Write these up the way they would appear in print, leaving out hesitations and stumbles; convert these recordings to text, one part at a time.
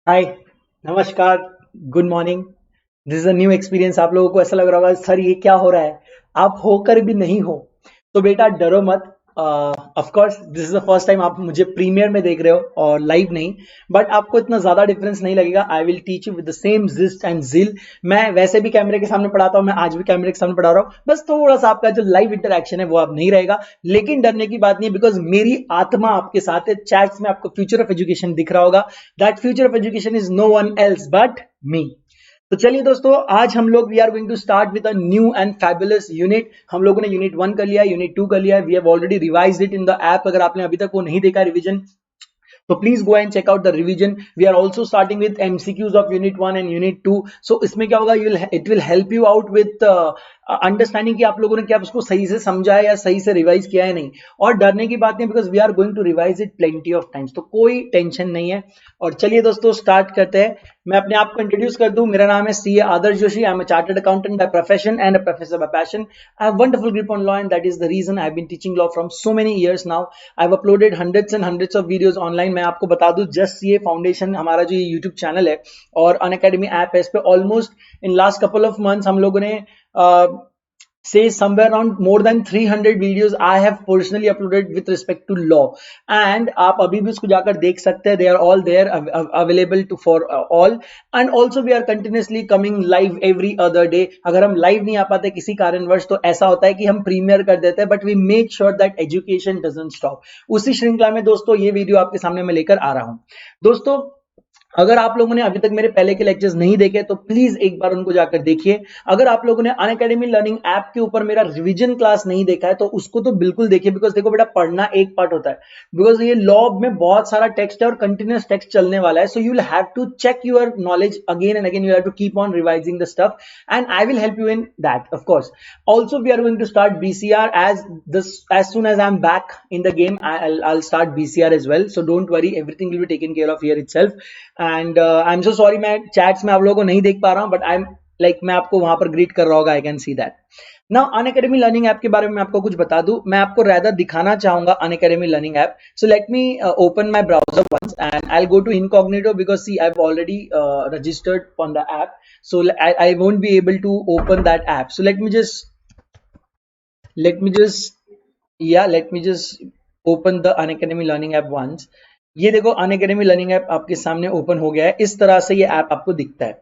हाय, नमस्कार, good morning. This is a new experience. आप लोगों को ऐसा लग रहा होगा सर ये क्या हो रहा है, आप होकर भी नहीं हो। तो बेटा डरो मत। Of course this is the first time आप मुझे प्रीमियर में देख रहे हो और लाइव नहीं, बट आपको इतना ज्यादा डिफरेंस नहीं लगेगा। I will teach you with the same gist and जिल। मैं वैसे भी कैमरे के सामने पढ़ाता हूँ, मैं आज भी कैमरे के सामने पढ़ा रहा हूँ, बस थोड़ा सा आपका जो लाइव इंटरेक्शन है वो अब नहीं रहेगा। लेकिन डरने की बात नहीं है, बिकॉज मेरी आत्मा आपके साथ है। चैट्स में आपको फ्यूचर ऑफ एजुकेशन दिख रहा होगा। That future of education is no one else but me. तो चलिए दोस्तों, आज हम लोग we are going to start with a new and fabulous unit. हम लोगों ने यूनिट 1 कर लिया, यूनिट 2 कर लिया, we have already revised it in the app. अगर आपने अभी तक वो नहीं देखा revision, so please go and check out the revision. We are also starting with MCQs of unit 1 and unit 2. So इसमें क्या होगा, it will help you out with understanding कि आप लोगों ने क्या उसको सही से समझा है या सही से रिवाइज किया है नहीं। और डरने की बात नहीं, because we are going to revise it plenty of times, तो कोई टेंशन नहीं है। और चलिए दोस्तों स्टार्ट करते हैं। मैं अपने आप को इंट्रोड्यूस कर दूं। मेरा नाम है CA Adarsh Joshi. I am a chartered accountant by profession and a professor by passion. I have wonderful grip on law and that is the reason I have been teaching law from so many years now. I have uploaded hundreds and hundreds of videos online. मैं आपको बता दूं, just CA foundation हमारा जो YouTube channel है और Unacademy app है, इस पे almost in last couple of months हम लोगों ने say somewhere around more than 300 videos I have personally uploaded with respect to law, and आप अभी भी उसको जाकर देख सकते हैं। They are all there available to for all, and also we are continuously coming live every other day. अगर हम live नहीं आ पाते किसी कारणवश, तो ऐसा होता है कि हम प्रीमियर कर देते हैं, but we make sure that education doesn't stop। उसी श्रृंखला में दोस्तों ये वीडियो आपके सामने मैं लेकर आ रहा हूं। दोस्तों अगर आप लोगों ने अभी तक मेरे पहले के लेक्चर्स नहीं देखे तो प्लीज एक बार उनको जाकर देखिए। अगर आप लोगों ने अनअकैडमी लर्निंग ऐप के ऊपर मेरा रिवीजन क्लास नहीं देखा है तो उसको तो बिल्कुल देखिए, बिकॉज देखो बेटा, पढ़ना एक पार्ट होता है, बिकॉज ये लॉ में बहुत सारा टेक्स्ट है और कंटिन्यूस टेक्स्ट चलने वाला है। So you will have to check your knowledge again and again. You have to keep on revising the stuff and I will help you in that of course. Also we are going to start BCR as soon as I'm back in the game. I'll start BCR as well, so don't worry, everything will be taken care of here itself. And I'm so sorry मैं chats में आप लोगों को नहीं देख पा रहा हूँ, but I'm like मैं आपको वहां पर ग्रीट कर रहा होगा। I can see that. Now Unacademy learning app के बारे में आपको कुछ बता दूं। मैं आपको rather दिखाना चाहूंगा Unacademy learning app. So let me open my browser once and I'll go to incognito because see I've already registered on the app, so I won't be able to open that app. So let me just let me just open the Unacademy learning app once. ये देखो Unacademy learning app आपके सामने open हो गया है। इस तरह से ये ऐप आपको दिखता है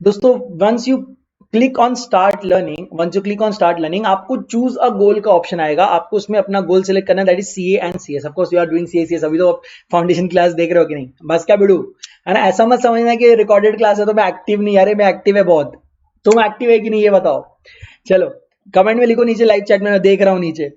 दोस्तों। Once you click on start learning, आपको चूज अ गोल का ऑप्शन आएगा। आपको उसमें अपना गोल सिलेक्ट करना है, that is CA and CS. Of course you are doing CA CS. अभी तो फाउंडेशन क्लास देख रहे हो कि नहीं? बस क्या बिड़ू है ना, ऐसा मत समझना कि रिकॉर्डेड क्लास है तो मैं एक्टिव नहीं। अरे मैं एक्टिव है बहुत। तुम एक्टिव है कि नहीं ये बताओ। चलो कमेंट में लिखो नीचे, लाइव चैट में मैं देख रहा हूँ नीचे।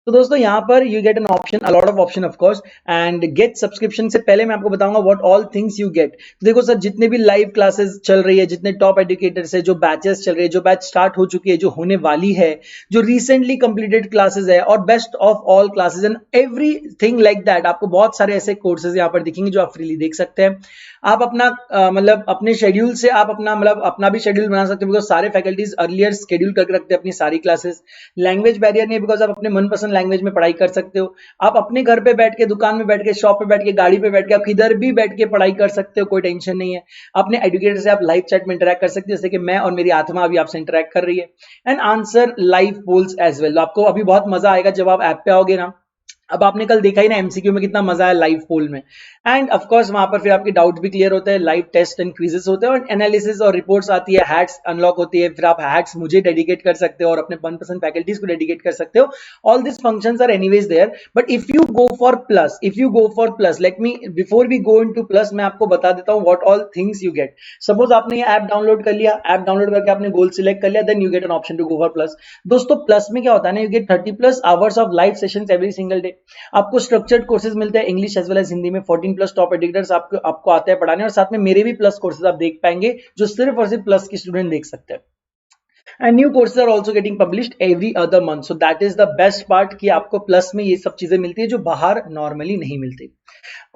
तो दोस्तों यहाँ पर you get an option, a lot of option of course, and get subscription से पहले मैं आपको बताऊंगा what all things you gate. तो देखो सर, जितने भी लाइव क्लासेस चल रही है, जितने टॉप एजुकेटर्स है, जो बैचेस चल रही है, जो बैच स्टार्ट हो चुकी है, जो होने वाली है, जो रिसेंटली कंप्लीटेड क्लासेस है, और best of all classes and everything like that, आपको बहुत सारे ऐसे कोर्सेज यहाँ पर दिखेंगे जो आप फ्रीली देख सकते हैं। आप अपना मतलब अपने शेड्यूल से आप अपना भी शेड्यूल बना सकते हो, बिकॉज सारे फैकल्टीज अर्लियर शेड्यूल करके रखते हैं अपनी सारी क्लासेस। लैंग्वेज बैरियर नहीं है, बिकॉज आप अपने मनपसंद लैंग्वेज में पढ़ाई कर सकते हो। आप अपने घर पे बैठ के, दुकान में बैठ के, शॉप पे बैठ के, गाड़ी पे बैठ के, आप किधर भी बैठ के पढ़ाई कर सकते हो, कोई टेंशन नहीं है। अपने एजुकेटर से आप लाइव चैट में इंटरैक्ट कर सकते हो, जैसे कि मैं और मेरी आत्मा अभी आपसे इंटरैक्ट कर रही है, and answer live polls as well. आपको अभी बहुत मजा आएगा जब आप ऐप पे आओगे ना। अब आपने कल देखा ही ना एमसीक्यू में कितना मजा है लाइव पोल में, एंड ऑफ कोर्स वहां पर फिर आपके डाउट भी क्लियर होते हैं, लाइव टेस्ट एंड क्विजेस होते हैं, और एनालिसिस और रिपोर्ट्स आती है, हैक्स अनलॉक होती है, फिर आप हैक्स मुझे डेडिकेट कर सकते हो और अपने मनपसंद फैकल्टीज को डेडिकेट कर सकते हो। All this functions are anyways there, but if you go for plus, let me before we go into plus, मैं आपको बता देता हूं what all things you get. Suppose आपने ये ऐप डाउनलोड कर लिया, ऐप डाउनलोड करके आपने गोल सिलेक्ट कर लिया, then you get an option to go for plus. दोस्तों प्लस में क्या होता है ना, you get 30+ hours of live sessions every single day. आपको स्ट्रक्चर्ड कोर्सेज मिलते हैं English as well as Hindi में। 14+ टॉप एजुकेटर्स आपको आते हैं पढ़ाने, और साथ में मेरे भी प्लस कोर्सेज आप देख पाएंगे जो सिर्फ और सिर्फ प्लस के स्टूडेंट देख सकते हैं। And new courses are also getting published every other month, so that is the best part कि आपको प्लस में ये सब चीजें मिलती है जो बाहर नॉर्मली नहीं मिलती।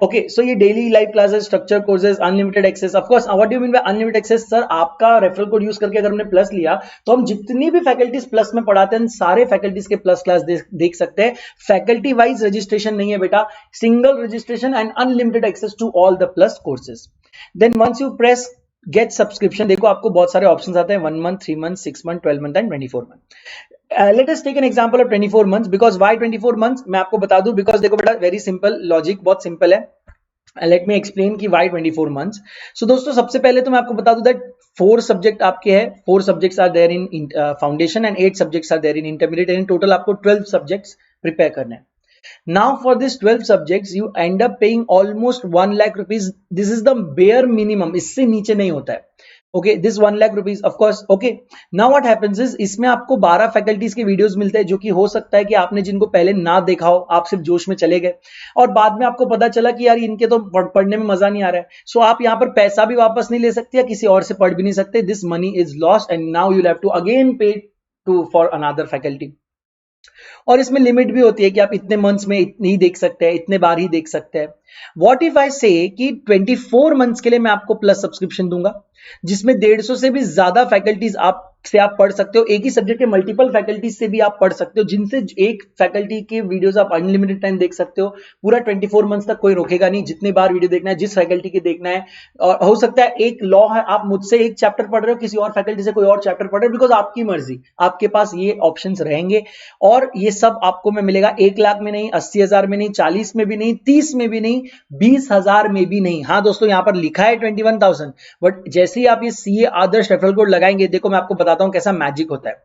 ओके, सो ये daily live classes, structure courses, unlimited access. Of course what do you mean by unlimited access? Sir आपका रेफरल कोड यूज करके अगर हमने प्लस लिया तो हम जितनी भी फैकल्टीज प्लस में पढ़ाते हैं सारे फैकल्टीज के प्लस क्लास देख सकते हैं। फैकल्टी वाइज रजिस्ट्रेशन नहीं है बेटा, single registration and unlimited access to all the plus courses. Then once you press get subscription, देखो आपको बहुत सारे ऑप्शन आते हैं, 1 month, 3 month, 6 month, 12 month and 24 month. Let us take an example of 24 months, because why 24 months मैं आपको बता दूं, बिकॉज देखो बेटा वेरी सिंपल लॉजिक, बहुत सिंपल है। लेट मी एक्सप्लेन कि व्हाई 24 मंथ्स। सो दोस्तों सबसे पहले तो मैं आपको बता दूं दैट 4 सब्जेक्ट आपके हैं, 4 subjects are there in foundation and 8 subjects are there in intermediate, in total आपको 12 सब्जेक्ट्स प्रिपेयर करने हैं। Now for this 12 subjects you end up paying almost 1 lakh rupees. This is the bare minimum, इससे नीचे नहीं होता है। Okay, this 1 lakh rupees of course. Okay, now what happens is, इसमें आपको 12 फैकल्टीज के वीडियोस मिलते हैं, जो कि हो सकता है कि आपने जिनको पहले ना देखा हो, आप सिर्फ जोश में चले गए और बाद में आपको पता चला कि यार इनके तो पढ़ने में मजा नहीं आ रहा है। सो आप यहाँ पर पैसा भी वापस नहीं ले सकते या किसी और से पढ़ भी नहीं सकते। This money is lost and now you have to again pay to for another faculty. और इसमें लिमिट भी होती है कि आप इतने मंथ्स में इतनी ही देख सकते हैं, इतने बार ही देख सकते हैं। व्हाट इफ आई से कि 24 मंथ्स के लिए मैं आपको प्लस सब्सक्रिप्शन दूंगा, जिसमें 150 से भी ज्यादा फैकल्टीज आप पढ़ सकते हो, एक ही सब्जेक्ट के मल्टीपल फैकल्टीज से भी आप पढ़ सकते हो, जिनसे एक फैकल्टी के वीडियोस आप अनलिमिटेड टाइम देख सकते हो। पूरा 24 मंथ्स तक कोई रोकेगा नहीं, जितने बार वीडियो देखना है, जिस फैकल्टी के देखना है। और हो सकता है एक लॉ है, आप मुझसे एक चैप्टर पढ़ रहे हो, किसी और फैकल्टी से कोई और चैप्टर पढ़ रहे हो, बिकॉज आपकी मर्जी, आपके पास ये ऑप्शंस रहेंगे। और ये सब आपको में मिलेगा 1 लाख में नहीं, 80,000 में नहीं, 40 में भी नहीं, 30 में भी नहीं, 20,000 में भी नहीं। हाँ दोस्तों, यहां पर लिखा है 21,000, बट जैसे ही आप ये सीए आदर्श रेफरल कोड लगाएंगे, देखो मैं आपको बताता हूं कैसा मैजिक होता है।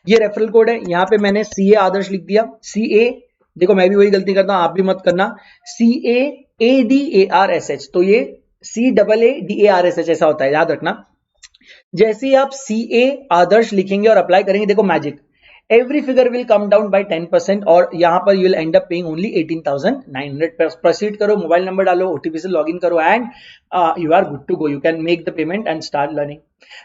ये रेफरल कोड है, यहां पे मैंने सीए आदर्श लिख दिया, सीए, देखो मैं भी वही गलती करता हूं, आप भी मत करना, CAADARSH, तो ये CAADARSH ऐसा होता है, याद रखना। जैसे ही आप CA आदर्श लिखेंगे और अप्लाई करेंगे, देखो magic, every figure will come down by 10% और यहां पर you will end up paying only 18,900। Proceed करो, मोबाइल नंबर डालो, ओटीपी से लॉगिन करो and you are good to go, you can make the payment and start learning।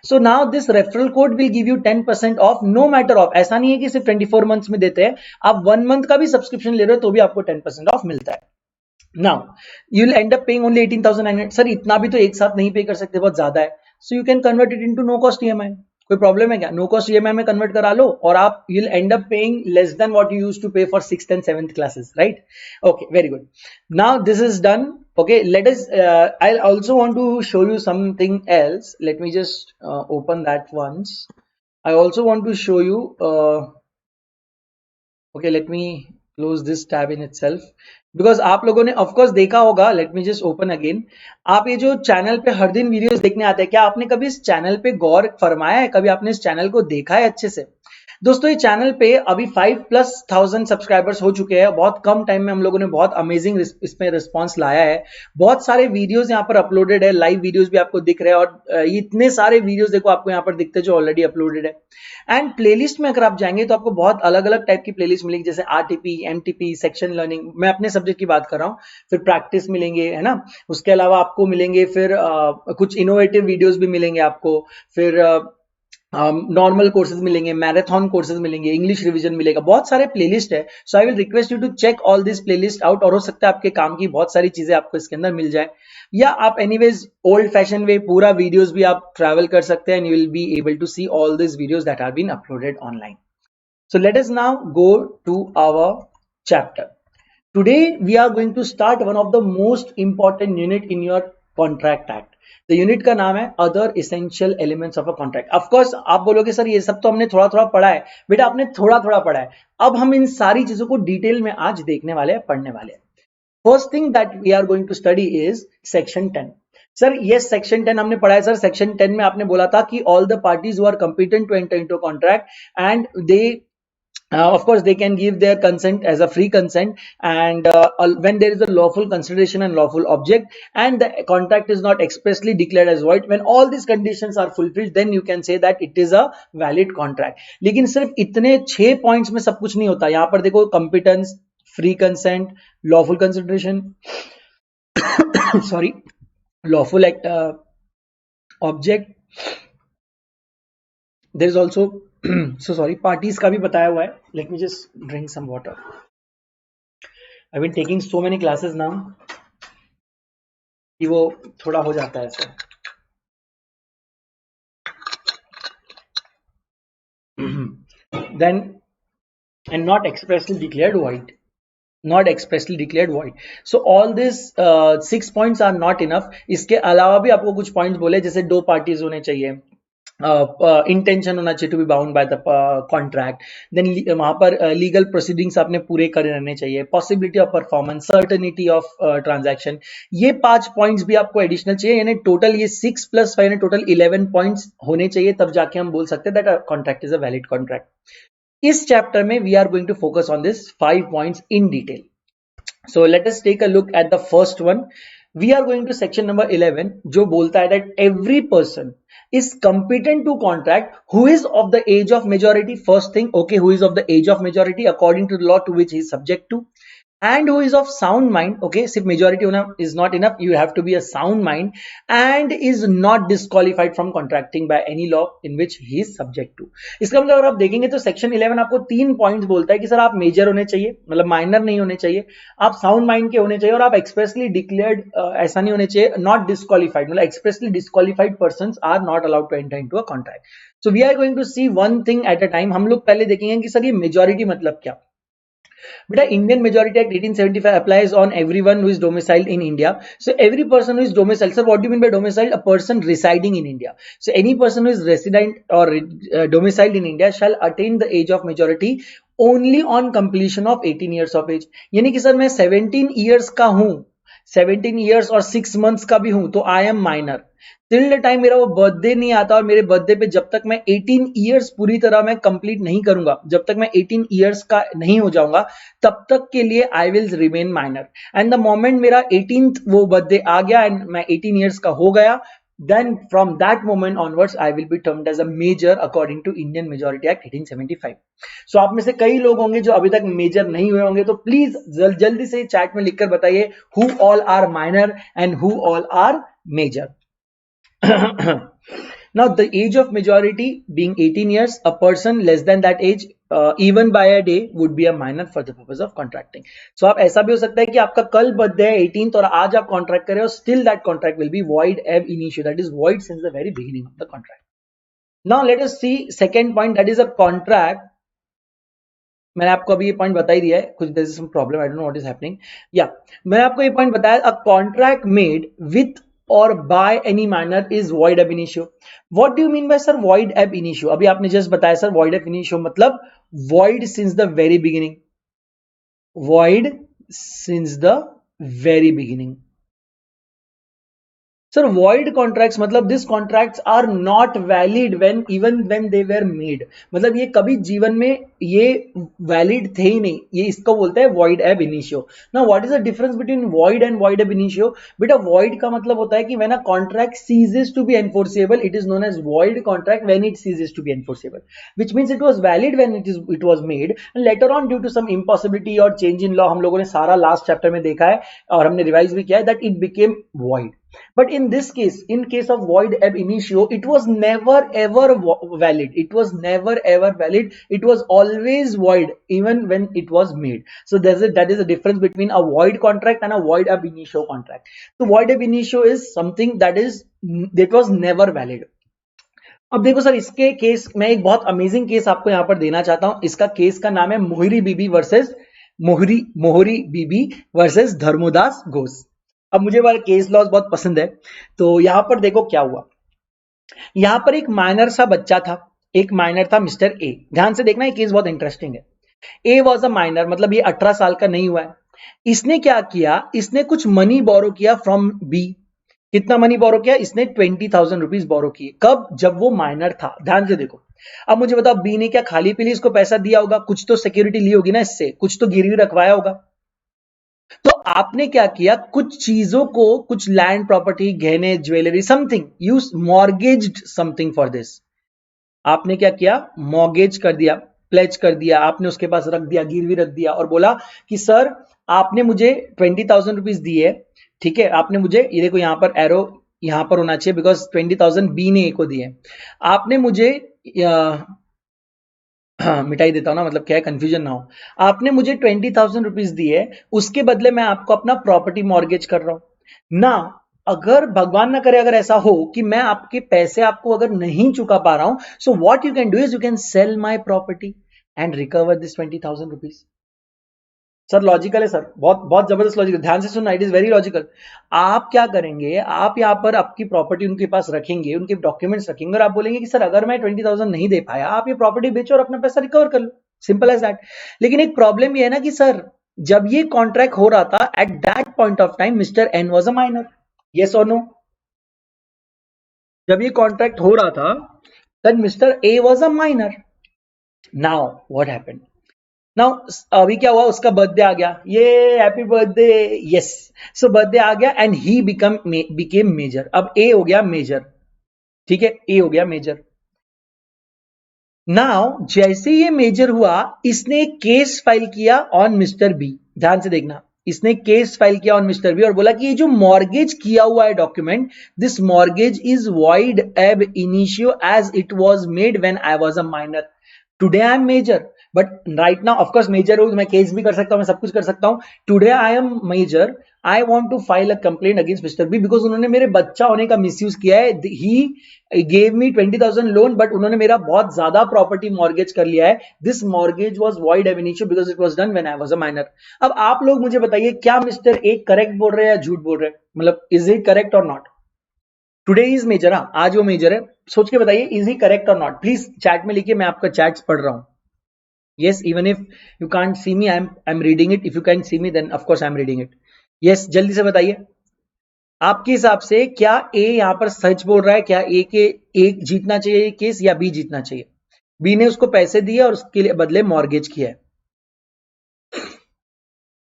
so now this referral code will give you 10% off no matter of, ऐसा नहीं है कि सिर्फ 24 months में देते हैं, आप 1 मंथ का भी सब्सक्रिप्शन ले रहे हो तो भी आपको 10% ऑफ मिलता है। Now you will end up paying only 18,900। Sir इतना भी तो एक साथ नहीं पे कर सकते, बहुत ज्यादा है। So you can convert it into no cost EMI। कोई प्रॉब्लम है क्या? नो कॉस्ट ईएमआई में कन्वर्ट करा लो और आप you will end up paying less than what you used to pay for 6th and 7th classes, right? Okay, very good. Now this is done. Okay, let us I also want to show you something else. Let me just open that once. I also want to show you okay, let me close this tab in itself because आप लोगों ने of course देखा होगा। let me just open again। आप ये जो channel पे हर दिन वीडियोस देखने आते हैं, क्या आपने कभी इस चैनल पे गौर फरमाया है? कभी आपने इस चैनल को देखा है अच्छे से? दोस्तों ये चैनल पे अभी 5,000+ सब्सक्राइबर्स हो चुके हैं। बहुत कम टाइम में हम लोगों ने बहुत अमेजिंग इसमें रिस्पांस लाया है। बहुत सारे वीडियोस यहाँ पर अपलोडेड है, लाइव वीडियोस भी आपको दिख रहे हैं और इतने सारे वीडियोस देखो आपको यहाँ पर दिखते हैं जो ऑलरेडी अपलोडेड है। एंड प्लेलिस्ट में अगर आप जाएंगे तो आपको बहुत अलग अलग टाइप की प्लेलिस्ट मिलेगी, जैसे आरटीपी, एमटीपी, सेक्शन लर्निंग, मैं अपने सब्जेक्ट की बात कर रहा हूँ, फिर प्रैक्टिस मिलेंगे, है ना। उसके अलावा आपको मिलेंगे फिर कुछ इनोवेटिव वीडियोस भी मिलेंगे आपको, फिर नॉर्मल कोर्सेज मिलेंगे, मैराथन कोर्सेज मिलेंगे, इंग्लिश रिवीजन मिलेगा, बहुत सारे प्लेलिस्ट है। So I will request you to check all this playlist out और हो सकता है आपके काम की बहुत सारी चीजें आपको इसके अंदर मिल जाए, या आप एनीवेज ओल्ड फैशन वे पूरा वीडियोस भी आप ट्रैवल कर सकते हैं and you will be able to see all this videos that are been uploaded online. So let us now go to our chapter. Today we are going to start one of the most important unit in your contract act। तो unit का नाम है other essential elements of a contract. Of course आप बोलोगे sir ये सब तो हमने थोड़ा थोड़ा पढ़ा है। बेटा आपने थोड़ा थोड़ा पढ़ा है, अब हम इन सारी चीजों को डिटेल में आज देखने वाले हैं, पढ़ने वाले हैं। First thing that we are going to study is section 10। Sir ये सेक्शन 10 हमने पढ़ा है। सर सेक्शन 10 में आपने बोला था कि all the parties who are competent to enter into contract and they of course they can give their consent as a free consent, and when there is a lawful consideration and lawful object and the contract is not expressly declared as void, when all these conditions are fulfilled then you can say that it is a valid contract। लेकिन सिर्फ इतने 6 points में सब कुछ नहीं होता। यहां पर देखो, competence, free consent, lawful consideration sorry, lawful object, there is also so sorry, parties का भी बताया हुआ है। let me just drink some water। I've been taking so many classes now कि वो थोड़ा हो जाता है ऐसा। then and not expressly declared void। not expressly declared void. So all these 6 points are not enough. इसके अलावा भी आपको कुछ पॉइंट्स बोले, जैसे 2 पार्टीज होने चाहिए, इंटेंशन होना चाहिए to be bound by the contract, then वहां पर लीगल प्रोसीडिंग्स आपने पूरे करे रहने चाहिए, possibility of performance, certainty of transaction, ये 5 पॉइंट्स भी आपको एडिशनल चाहिए, यानी टोटल ये 6 + 5 यानी टोटल 11 पॉइंट्स होने चाहिए, तब जाके हम बोल सकते हैं that contract is a valid contract. इस चैप्टर में we are going to focus on this 5 points in detail. So let us take a look at the first one. We are going to section number 11, जो बोलता है that every person is competent to contract who is of the age of majority. First thing, okay, who is of the age of majority according to the law to which he is subject to, and who is of sound mind. Okay, सिर्फ majority होना is not enough, you have to be a sound mind, and is not disqualified from contracting by any law in which he is subject to. इसका मतलब अगर आप देखेंगे तो section 11 आपको 3 points बोलता है कि सर आप मेजर होने चाहिए, मतलब माइनर नहीं होने चाहिए, आप साउंड माइंड के होने चाहिए, और आप एक्सप्रेसली डिक्लेयर्ड ऐसा नहीं होने चाहिए, नॉट डिस्क्वालिफाइड, मतलब expressly disqualified persons are not allowed to enter into a contract. So we are going to see one thing at a time. हम लोग पहले देखेंगे कि सर ये मेजॉरिटी मतलब क्या. But the Indian Majority Act 1875 applies on everyone who is domiciled in India. So every person who is domiciled, sir, what do you mean by domiciled? A person residing in India. So any person who is resident or domiciled in India shall attain the age of majority only on completion of 18 years of age. यानी कि sir मैं 17 years का हूं, 17 years और 6 months का भी हूं, तो I am minor. Till the time मेरा वो बर्थडे नहीं आता, और मेरे बर्थडे पे जब तक मैं 18 इयर्स पूरी तरह मैं कंप्लीट नहीं करूंगा, जब तक मैं 18 इयर्स का नहीं हो जाऊंगा, तब तक के लिए I will remain minor. And the moment मेरा 18th वो बर्थडे आ गया एंड मैं 18 इयर्स का हो गया, then from that moment onwards I will be termed as a major according to Indian Majority Act 1875. So आप में से कई लोग होंगे जो अभी तक मेजर नहीं हुए होंगे, तो प्लीज जल्दी से चैट में लिखकर बताइए who all are minor and who all are major. Now the age of majority being 18 years, a person less than that age even by a day would be a minor for the purpose of contracting. So आप ऐसा भी हो सकता है कि आपका कल birthday है 18th और आज आप कॉन्ट्रैक्ट कर रहे हो, still that contract will be void ab initio, that is void since the very beginning of the contract. Now let us see second point, that is a contract. मैंने आपको अभी ये पॉइंट बता ही दिया है, कुछ there is some problem, I don't know what is happening. या मैंने आपको ये पॉइंट बताया, a contract made with or by any minor is void ab initio. What do you mean by sir void ab initio? अभी आपने just बताया sir void ab initio मतलब void since the very beginning. Void since the very beginning. Sir, void contracts मतलब these contracts are not valid when even when they were made. मतलब ये कभी जीवन में ये valid थे ही नहीं, ये इसको बोलते हैं void ab initio. Now what is the difference between void and void ab initio? बेटा void का मतलब होता है कि when a contract ceases to be enforceable, it is known as void contract when it ceases to be enforceable, which means it was valid when it was made, and later on due to some impossibility or change in law, हम लोगों ने सारा last chapter में देखा है और हमने revise भी किया है, that it became void. But in this case, in case of void ab initio, it was never ever valid. It was never ever valid. It was always void even when it was made. So that is the difference between a void contract and a void ab initio contract. So void ab initio is something that was never valid. अब देखो sir, इसके case मैं एक बहुत amazing case आपको यहां पर देना चाहता हूं. इसका केस का नाम है मोहरी बीबी वर्सेस धर्मोदास घोष. अब मुझे वाला केस लॉज बहुत पसंद है, तो यहां पर देखो क्या हुआ. यहां पर एक माइनर सा बच्चा था, एक माइनर था मिस्टर ए. ध्यान से देखना, ये केस बहुत इंटरेस्टिंग है. ए वॉज अ माइनर, मतलब ये 18 साल का नहीं हुआ है. इसने क्या किया, इसने कुछ मनी बोरो किया फ्रॉम बी. कितना मनी बोरो किया इसने? 20,000 रुपीज बोरो किए. कब? जब वो माइनर था. ध्यान से देखो. अब मुझे बताओ, बी ने क्या खाली पीली इसको पैसा दिया होगा? कुछ तो सिक्योरिटी ली होगी ना इससे, कुछ तो गिरवी रखवाया होगा. तो आपने क्या किया, कुछ चीजों को, कुछ लैंड प्रॉपर्टी, गहने, jewellery, something, you mortgaged something for this. आपने क्या किया? मॉर्गेज कर दिया, प्लेज कर दिया, आपने उसके पास रख दिया, गिरवी रख दिया, और बोला कि सर आपने मुझे 20,000 रुपीज दिए, ठीक है, आपने मुझे, ये देखो यहां पर एरो यहां पर होना चाहिए बिकॉज 20,000 बी ने ए को दिए. आपने मुझे मिटाई देता हूं ना, मतलब क्या है, कंफ्यूजन ना हो. आपने मुझे 20,000 रुपीज दिए, उसके बदले मैं आपको अपना प्रॉपर्टी मॉर्गेज कर रहा हूं ना. अगर भगवान ना करे अगर ऐसा हो कि मैं आपके पैसे आपको अगर नहीं चुका पा रहा हूं, so what you can do is you can sell my property and recover this 20,000 rupees. Sir logical है सर, बहुत बहुत जबरदस्त लॉजिकल, ध्यान से सुनना, इट इज वेरी लॉजिकल। आप क्या करेंगे, आप यहाँ पर आपकी प्रॉपर्टी उनके पास रखेंगे, उनके डॉक्यूमेंट्स रखेंगे और आप बोलेंगे कि सर अगर मैं 20,000 नहीं दे पाया, आप ये प्रॉपर्टी बेचो और अपना पैसा रिकवर कर लो, सिंपल एज दैट। लेकिन एक प्रॉब्लम ये है ना कि सर जब ये कॉन्ट्रैक्ट हो रहा था, at that point of time mister N was a minor, yes और नो? जब ये कॉन्ट्रैक्ट हो रहा था then Mr. A was a minor. Now what happened? Now अभी क्या हुआ, उसका बर्थडे आ गया, ये हैप्पी बर्थडे, यस, सो बर्थडे आ गया एंड ही बिकेम मेजर। अब ए हो गया मेजर, ठीक है, ए हो गया मेजर। नाउ जैसे ये मेजर हुआ, इसने केस फाइल किया ऑन मिस्टर बी, ध्यान से देखना, इसने केस फाइल किया ऑन मिस्टर बी और बोला कि ये जो मॉर्गेज किया हुआ है document, this mortgage is void ab initio as it was made when I was a minor. Today I am major but right now of course major हूं, मैं केस भी कर सकता हूं, मैं सब कुछ कर सकता हूं। Today I am major, I want to file a complaint against mister B because उन्होंने मेरे बच्चा होने का मिसयूज किया है। He gave me 20,000 loan but उन्होंने मेरा बहुत ज्यादा प्रॉपर्टी मॉर्गेज कर लिया है। This mortgage was void ab initio because it was done when I was a minor. अब आप लोग मुझे बताइए, क्या मिस्टर ए करेक्ट बोल रहे हैं या झूठ बोल रहे हैं, मतलब इज इट करेक्ट और नॉट? टुडे इज मेजर, हाँ आज वो मेजर है, सोच के बताइए इज ही करेक्ट और नॉट, प्लीज चैट में लिखिए, मैं आपका चैट्स पढ़ रहा हूं। Yes, even if you can't see me, I'm reading it. If you can't see me, then of course I'm reading it. Yes, जल्दी से बताइए, आपके हिसाब से क्या ए यहाँ पर सच बोल रहा है? क्या ए के एक जीतना चाहिए केस या बी जीतना चाहिए? बी ने उसको पैसे दिए और उसके लिए बदले मॉर्गेज किया है।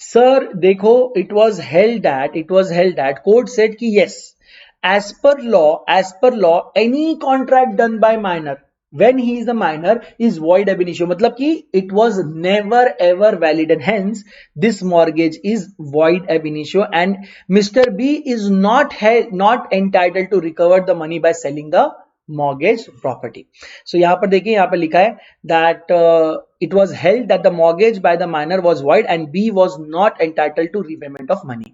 सर देखो, it was held that court said कि yes, as per law any contract done by minor when he is a minor is void ab initio, मतलब कि it was never ever valid and hence this mortgage is void ab initio and Mr. B is not entitled to recover the money by selling the mortgage property. So यहाँ पर देखिए, यहाँ पर लिखा है that it was held that the mortgage by the minor was void and B was not entitled to repayment of money.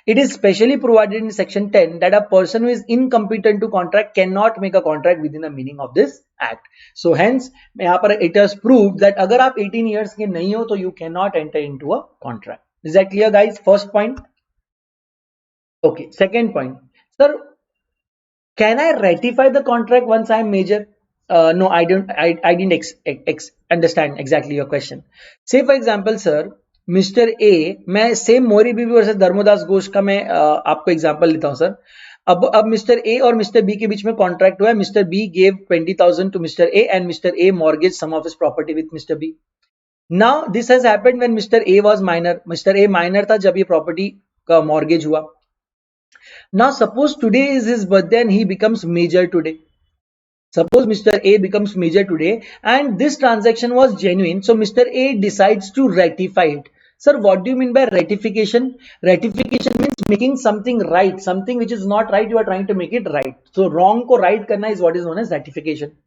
It is specially provided in section 10 that a person who is incompetent to contract cannot make a contract within the meaning of this act. So hence यहाँ पर it has proved that अगर आप 18 years के नहीं हो तो you cannot enter into a contract. Is that clear guys? First point. Okay, second point. Sir, can I ratify the contract once I am major? No, I don't. I didn't understand exactly your question. Say for example, sir, Mr. A, मैं same मोरी बीबी versus Dharmodas Ghosh का मैं आपको example लेता हूं sir. अब mister A और mister B के बीच में कॉन्ट्रैक्ट हुआ है। Mister B gave 20,000 to mister A and mister A mortgage some of his property with mister B. Now this has happened when mister A was minor. Mister A minor था जब ये property का mortgage हुआ। Now suppose today is his birthday and he becomes major today. Suppose Mr. A becomes major today and this transaction was genuine. So Mr. A decides to ratify it. Sir, what do you mean by ratification? Ratification means making something right. Something which is not right, you are trying to make it right. So wrong ko right karna is what is known as ratification.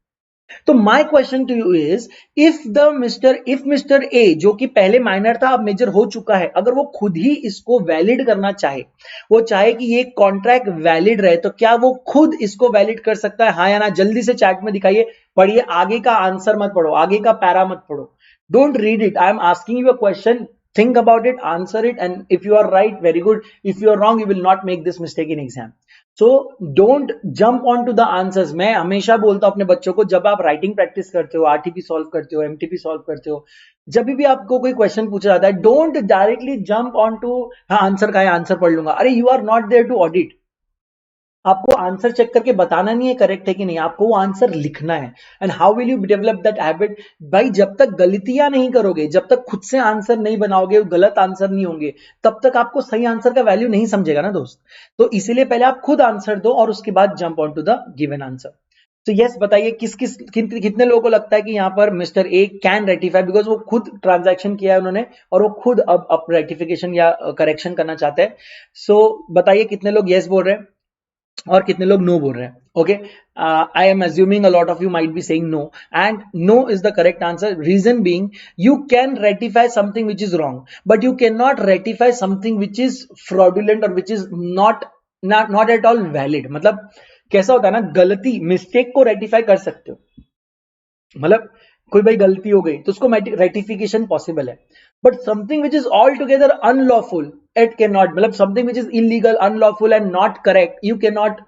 तो my question to you is, if mister A जो कि पहले minor था अब major हो चुका है, अगर वो खुद ही इसको वैलिड करना चाहे, वो चाहे कि ये कॉन्ट्रैक्ट वैलिड रहे, तो क्या वो खुद इसको वैलिड कर सकता है, हाँ या ना? जल्दी से चैट में दिखाइए, पढ़िए, आगे का आंसर मत पढ़ो, आगे का पैरा मत पढ़ो, don't read it, I am asking you a question, think about it, answer it, and if you are right, very good. If you are wrong, you will not make this mistake in exam. So don't jump on to the answers. मैं हमेशा बोलता हूं अपने बच्चों को, जब आप writing practice करते हो, आरटीपी सॉल्व करते हो, एमटीपी सॉल्व करते हो, जब भी आपको कोई क्वेश्चन पूछा जाता है, don't directly jump on to हाँ आंसर का है, आंसर पढ़ लूंगा। अरे you are not there to audit, आपको आंसर चेक करके बताना नहीं है करेक्ट है कि नहीं, आपको वो आंसर लिखना है। And how will you develop that habit? भाई जब तक गलतियां नहीं करोगे, जब तक खुद से आंसर नहीं बनाओगे, गलत आंसर नहीं होंगे, तब तक आपको सही आंसर का वैल्यू नहीं समझेगा ना दोस्त। तो इसीलिए पहले आप खुद आंसर दो और उसके बाद jump on to the given answer. तो यस बताइए, कितने लोगों को लगता है कि यहाँ पर mister A can ratify, because वो खुद ट्रांजैक्शन किया है उन्होंने और वो खुद अब रेटिफिकेशन या करेक्शन करना चाहते हैं। सो बताइए कितने लोग यस बोल रहे हैं और कितने लोग नो बोल रहे हैं। Okay, I am assuming a lot of you might be saying no, and no is the correct answer. Reason being, you can ratify something which is wrong but you can not ratify something which is fraudulent और which is not at all valid. मतलब कैसा होता है ना, गलती mistake को ratify कर सकते हो, मतलब कोई भाई गलती हो गई तो उसको रेटिफिकेशन पॉसिबल है, but something which is all together unlawful it can not, मतलब something which is illegal, unlawful and not correct, you can not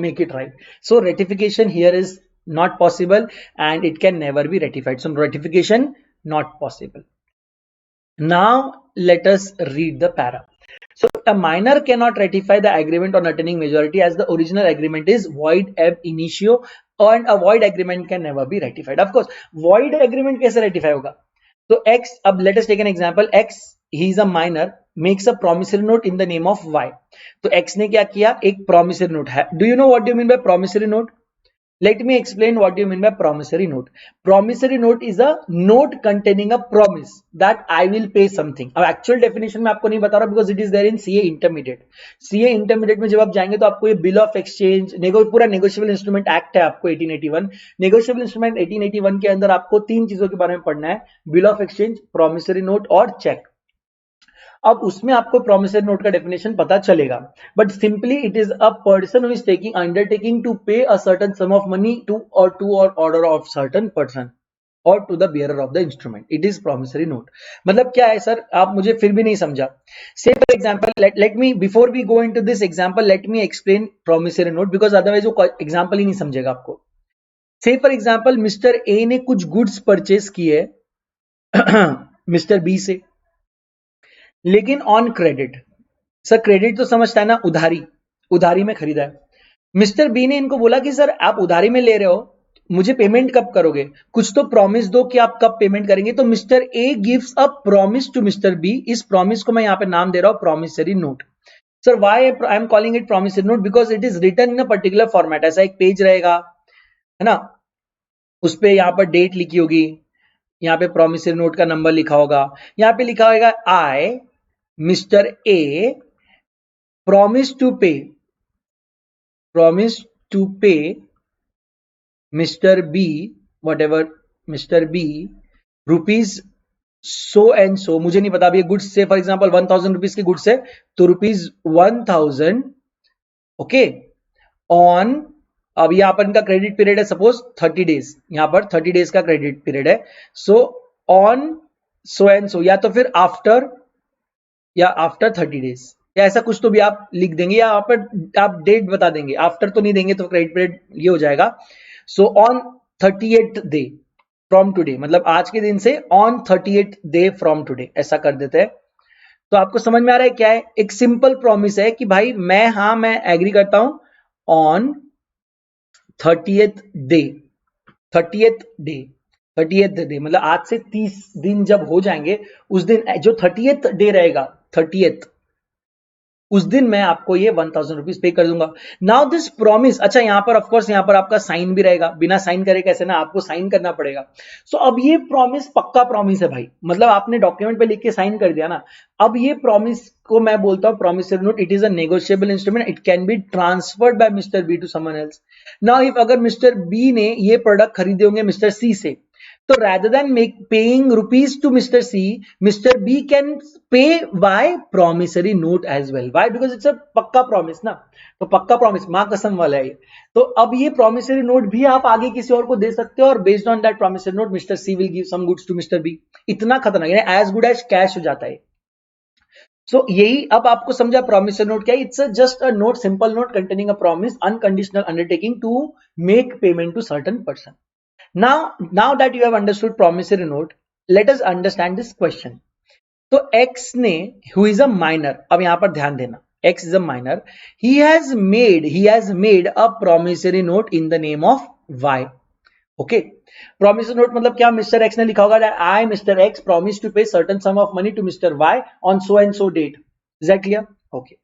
make it right. So ratification here is not possible and it can never be ratified. So ratification not possible. Now let us read the para. So a minor cannot ratify the agreement on attaining majority as the original agreement is void ab initio, and a void agreement can never be ratified. Of course void agreement kaise ratify hoga? So X, अब let us take an example. X, he is a minor, makes a promissory note in the name of Y. तो X ने क्या किया? एक promissory note है. Do you know what do you mean by promissory note? Let me explain what do you mean by promissory note. Promissory note is a note containing a promise that I will pay something. अब actual definition में आपको नहीं बता रहा because it is there in CA intermediate. CA intermediate में जब आप जाएंगे तो आपको ये bill of exchange, पूरा negotiable instrument act है आपको 1881. Negotiable instrument 1881 के अंदर आपको तीन चीजों के बारे में पढ़ना है: bill of exchange, promissory note और check. अब उसमें आपको प्रोमिसरी नोट का डेफिनेशन पता चलेगा, but simply it is a person who is taking undertaking to pay a certain sum of money to और ऑर्डर ऑफ सर्टेन पर्सन और to the bearer of the instrument. It is promissory note. मतलब क्या है sir, आप मुझे फिर भी नहीं समझा. Say for example let me before we go into this example let me explain promissory note because otherwise वो एग्जांपल ही नहीं समझेगा आपको. से फॉर एग्जांपल मिस्टर ए ने कुछ गुड्स परचेज किए मिस्टर बी से, लेकिन ऑन क्रेडिट. सर क्रेडिट तो समझता है ना, उधारी में खरीदा है. मिस्टर बी ने इनको बोला कि सर आप उधारी में ले रहे हो, मुझे पेमेंट कब करोगे, कुछ तो प्रॉमिस दो कि आप कब पेमेंट करेंगे. तो mister A gives a promise to mister B. इस प्रॉमिस को मैं यहां पे नाम दे रहा हूं promissory note. Sir why I am calling it promissory note? Because it is written in a particular format. ऐसा एक पेज रहेगा है ना, उस पे यहां पर डेट लिखी होगी, यहाँ पे प्रॉमिसरी नोट का नंबर लिखा होगा, यहाँ पे लिखा होगा आई Mr. A promise to pay Mr. B, whatever Mr. B rupees so and so. मुझे नहीं पता अभी ये गुड्स से फॉर एग्जांपल 1000 रुपीज की गुड्स है तो रुपीज 1000 ओके ऑन. अब यहाँ पर इनका क्रेडिट पीरियड है सपोज 30 डेज, यहाँ पर 30 डेज का क्रेडिट पीरियड है. So on so and so, या तो फिर आफ्टर 30 डेज या ऐसा कुछ तो भी आप लिख देंगे, या आप डेट बता देंगे. आफ्टर तो नहीं देंगे तो क्रेडिट पीरियड ये हो जाएगा. So on 38th day from today, मतलब आज के दिन से on 38th day from today, ऐसा कर देते हैं. तो आपको समझ में आ रहा है क्या है? एक सिंपल प्रॉमिस है कि भाई मैं एग्री करता हूं ऑन 30th डे, मतलब आज से 30 दिन जब हो जाएंगे उस दिन जो 30th डे रहेगा 30th, उस दिन मैं आपको ये 1000 रुपीज पे कर दूंगा. नाउ दिस प्रॉमिस, अच्छा यहाँ पर ऑफकोर्स यहाँ पर आपका साइन भी रहेगा, बिना साइन करे कैसे ना, आपको साइन करना पड़ेगा. सो अब ये प्रॉमिस पक्का प्रॉमिस है भाई, मतलब आपने डॉक्यूमेंट पे लिख के साइन कर दिया ना. अब ये प्रॉमिस को मैं बोलता हूं promissory note. It is a negotiable instrument, it can be transferred by mister B to someone else. Now if अगर मिस्टर बी ने ये प्रोडक्ट खरीदे होंगे मिस्टर सी से, तो rather than paying rupees to Mr. C, Mr. B can pay by promissory note as well. Why? Because it's a पक्का promise ना, तो पक्का promise माँ कसम वाला है. तो अब ये promissory note भी आप आगे किसी और को दे सकते हो और based on that promissory note Mr. C will give some goods to Mr. B. इतना खतरनाक है, as good as cash हो जाता है. So यही अब आपको समझा promissory note क्या है? It's just a note, simple note containing a promise, unconditional undertaking to make payment to certain person. Now that you have understood promissory note, let us understand this question. तो X ने, who is a minor, अब यहां पर ध्यान देना, X is a minor, he has made a promissory note in the name of Y. Okay, promissory note मतलब क्या? Mr. X ने लिखा होगा I Mr. X promise to pay certain sum of money to Mr. Y on so and so date. Is that clear? Okay.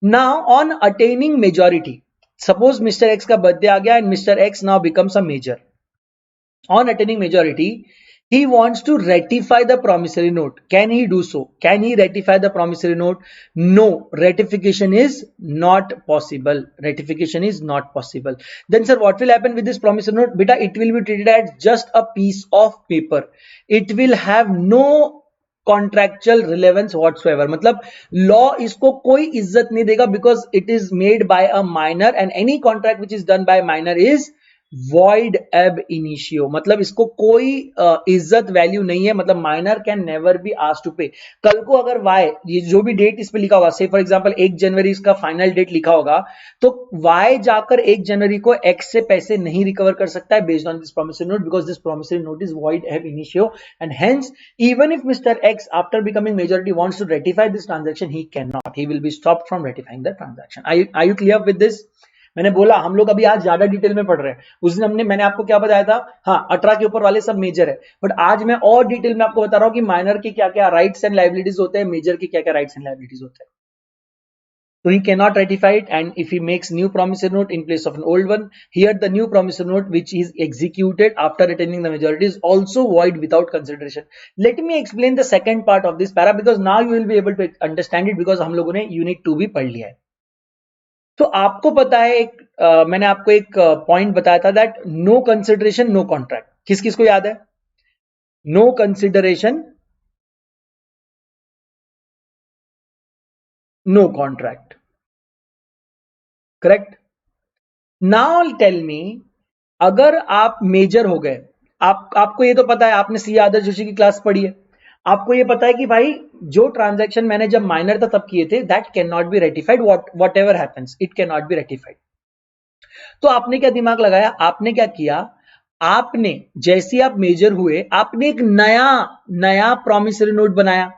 Now on attaining majority, suppose Mr. X का birthday आ गया and Mr. X now becomes a major. On attaining majority, he wants to ratify the promissory note. Can he do so? Can he ratify the promissory note? No, ratification is not possible. Then sir, what will happen with this promissory note? Beta, it will be treated as just a piece of paper. It will have no contractual relevance whatsoever. मतलब law इसको कोई इज्जत नहीं देगा because it is made by a minor and any contract which is done by a minor is void ab initio, मतलब इसको कोई इज्जत वैल्यू नहीं है, मतलब minor can never be asked to pay. कल को अगर वाई, ये जो भी डेट इस पे लिखा होगा, से फॉर एग्जांपल 1 जनवरी इसका फाइनल डेट लिखा होगा, तो वाई जाकर 1 जनवरी को एक्स से पैसे नहीं रिकवर कर सकता है based on this promissory note, because this promissory note is void ab initio, and hence even if Mr. X after becoming majority wants to ratify this transaction, he cannot, he will be stopped from ratifying the transaction. Are you clear with this? मैंने बोला हम लोग अभी आज ज्यादा detail में पढ़ रहे हैं, उस दिन मैंने आपको क्या बताया था, हाँ 18 के ऊपर वाले सब मेजर है, बट आज मैं और डिटेल में आपको बता रहा हूं कि माइनर के क्या क्या राइट्स एंड लायबिलिटीज होते हैं, मेजर के क्या क्या राइट्स एंड लायबिलिटीज होते हैं. So he cannot ratify it, and if he makes new promissory note in place of an old one, here the new promissory note which is executed after attaining the majority is also void without consideration. Let me explain the second part of this para, because now you will be able to understand it, because हम लोगों ने unit 2 भी पढ़ लिया है. तो आपको पता है मैंने आपको एक पॉइंट बताया था, that no consideration no contract. किस किस को याद है? No consideration no contract, correct. Now tell me, अगर आप मेजर हो गए, आपको ये तो पता है, आपने सी आदर्श जोशी की क्लास पढ़ी है, आपको ये पता है कि भाई जो ट्रांजैक्शन मैंने जब माइनर था तब किए थे, that can not be ratified, what ever happens it can not be ratified. तो आपने क्या दिमाग लगाया, आपने क्या किया, आपने जैसे आप मेजर हुए, आपने एक नया प्रॉमिसरी नोट बनाया,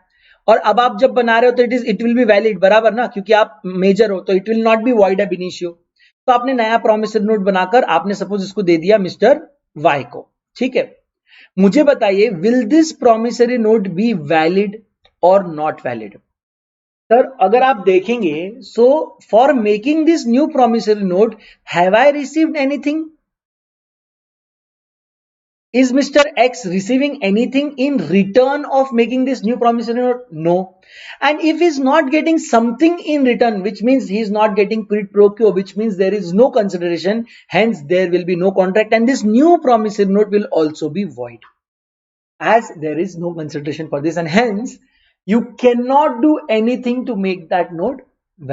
और अब आप जब बना रहे हो तो इट विल बी वैलिड, बराबर ना, क्योंकि आप मेजर हो तो it will not be void ab initio. तो आपने नया प्रॉमिसरी नोट बनाकर आपने सपोज इसको दे दिया मिस्टर वाई को, ठीक है. मुझे बताइए, will this promissory note be valid और नॉट वैलिड? सर अगर आप देखेंगे, so for making this new promissory note, have I received anything? Is Mr. X receiving anything in return of making this new promissory note? No. And if he's not getting something in return, which means he's not getting quid pro quo, which means there is no consideration, hence there will be no contract, and this new promissory note will also be void, as there is no consideration for this, and hence you cannot do anything to make that note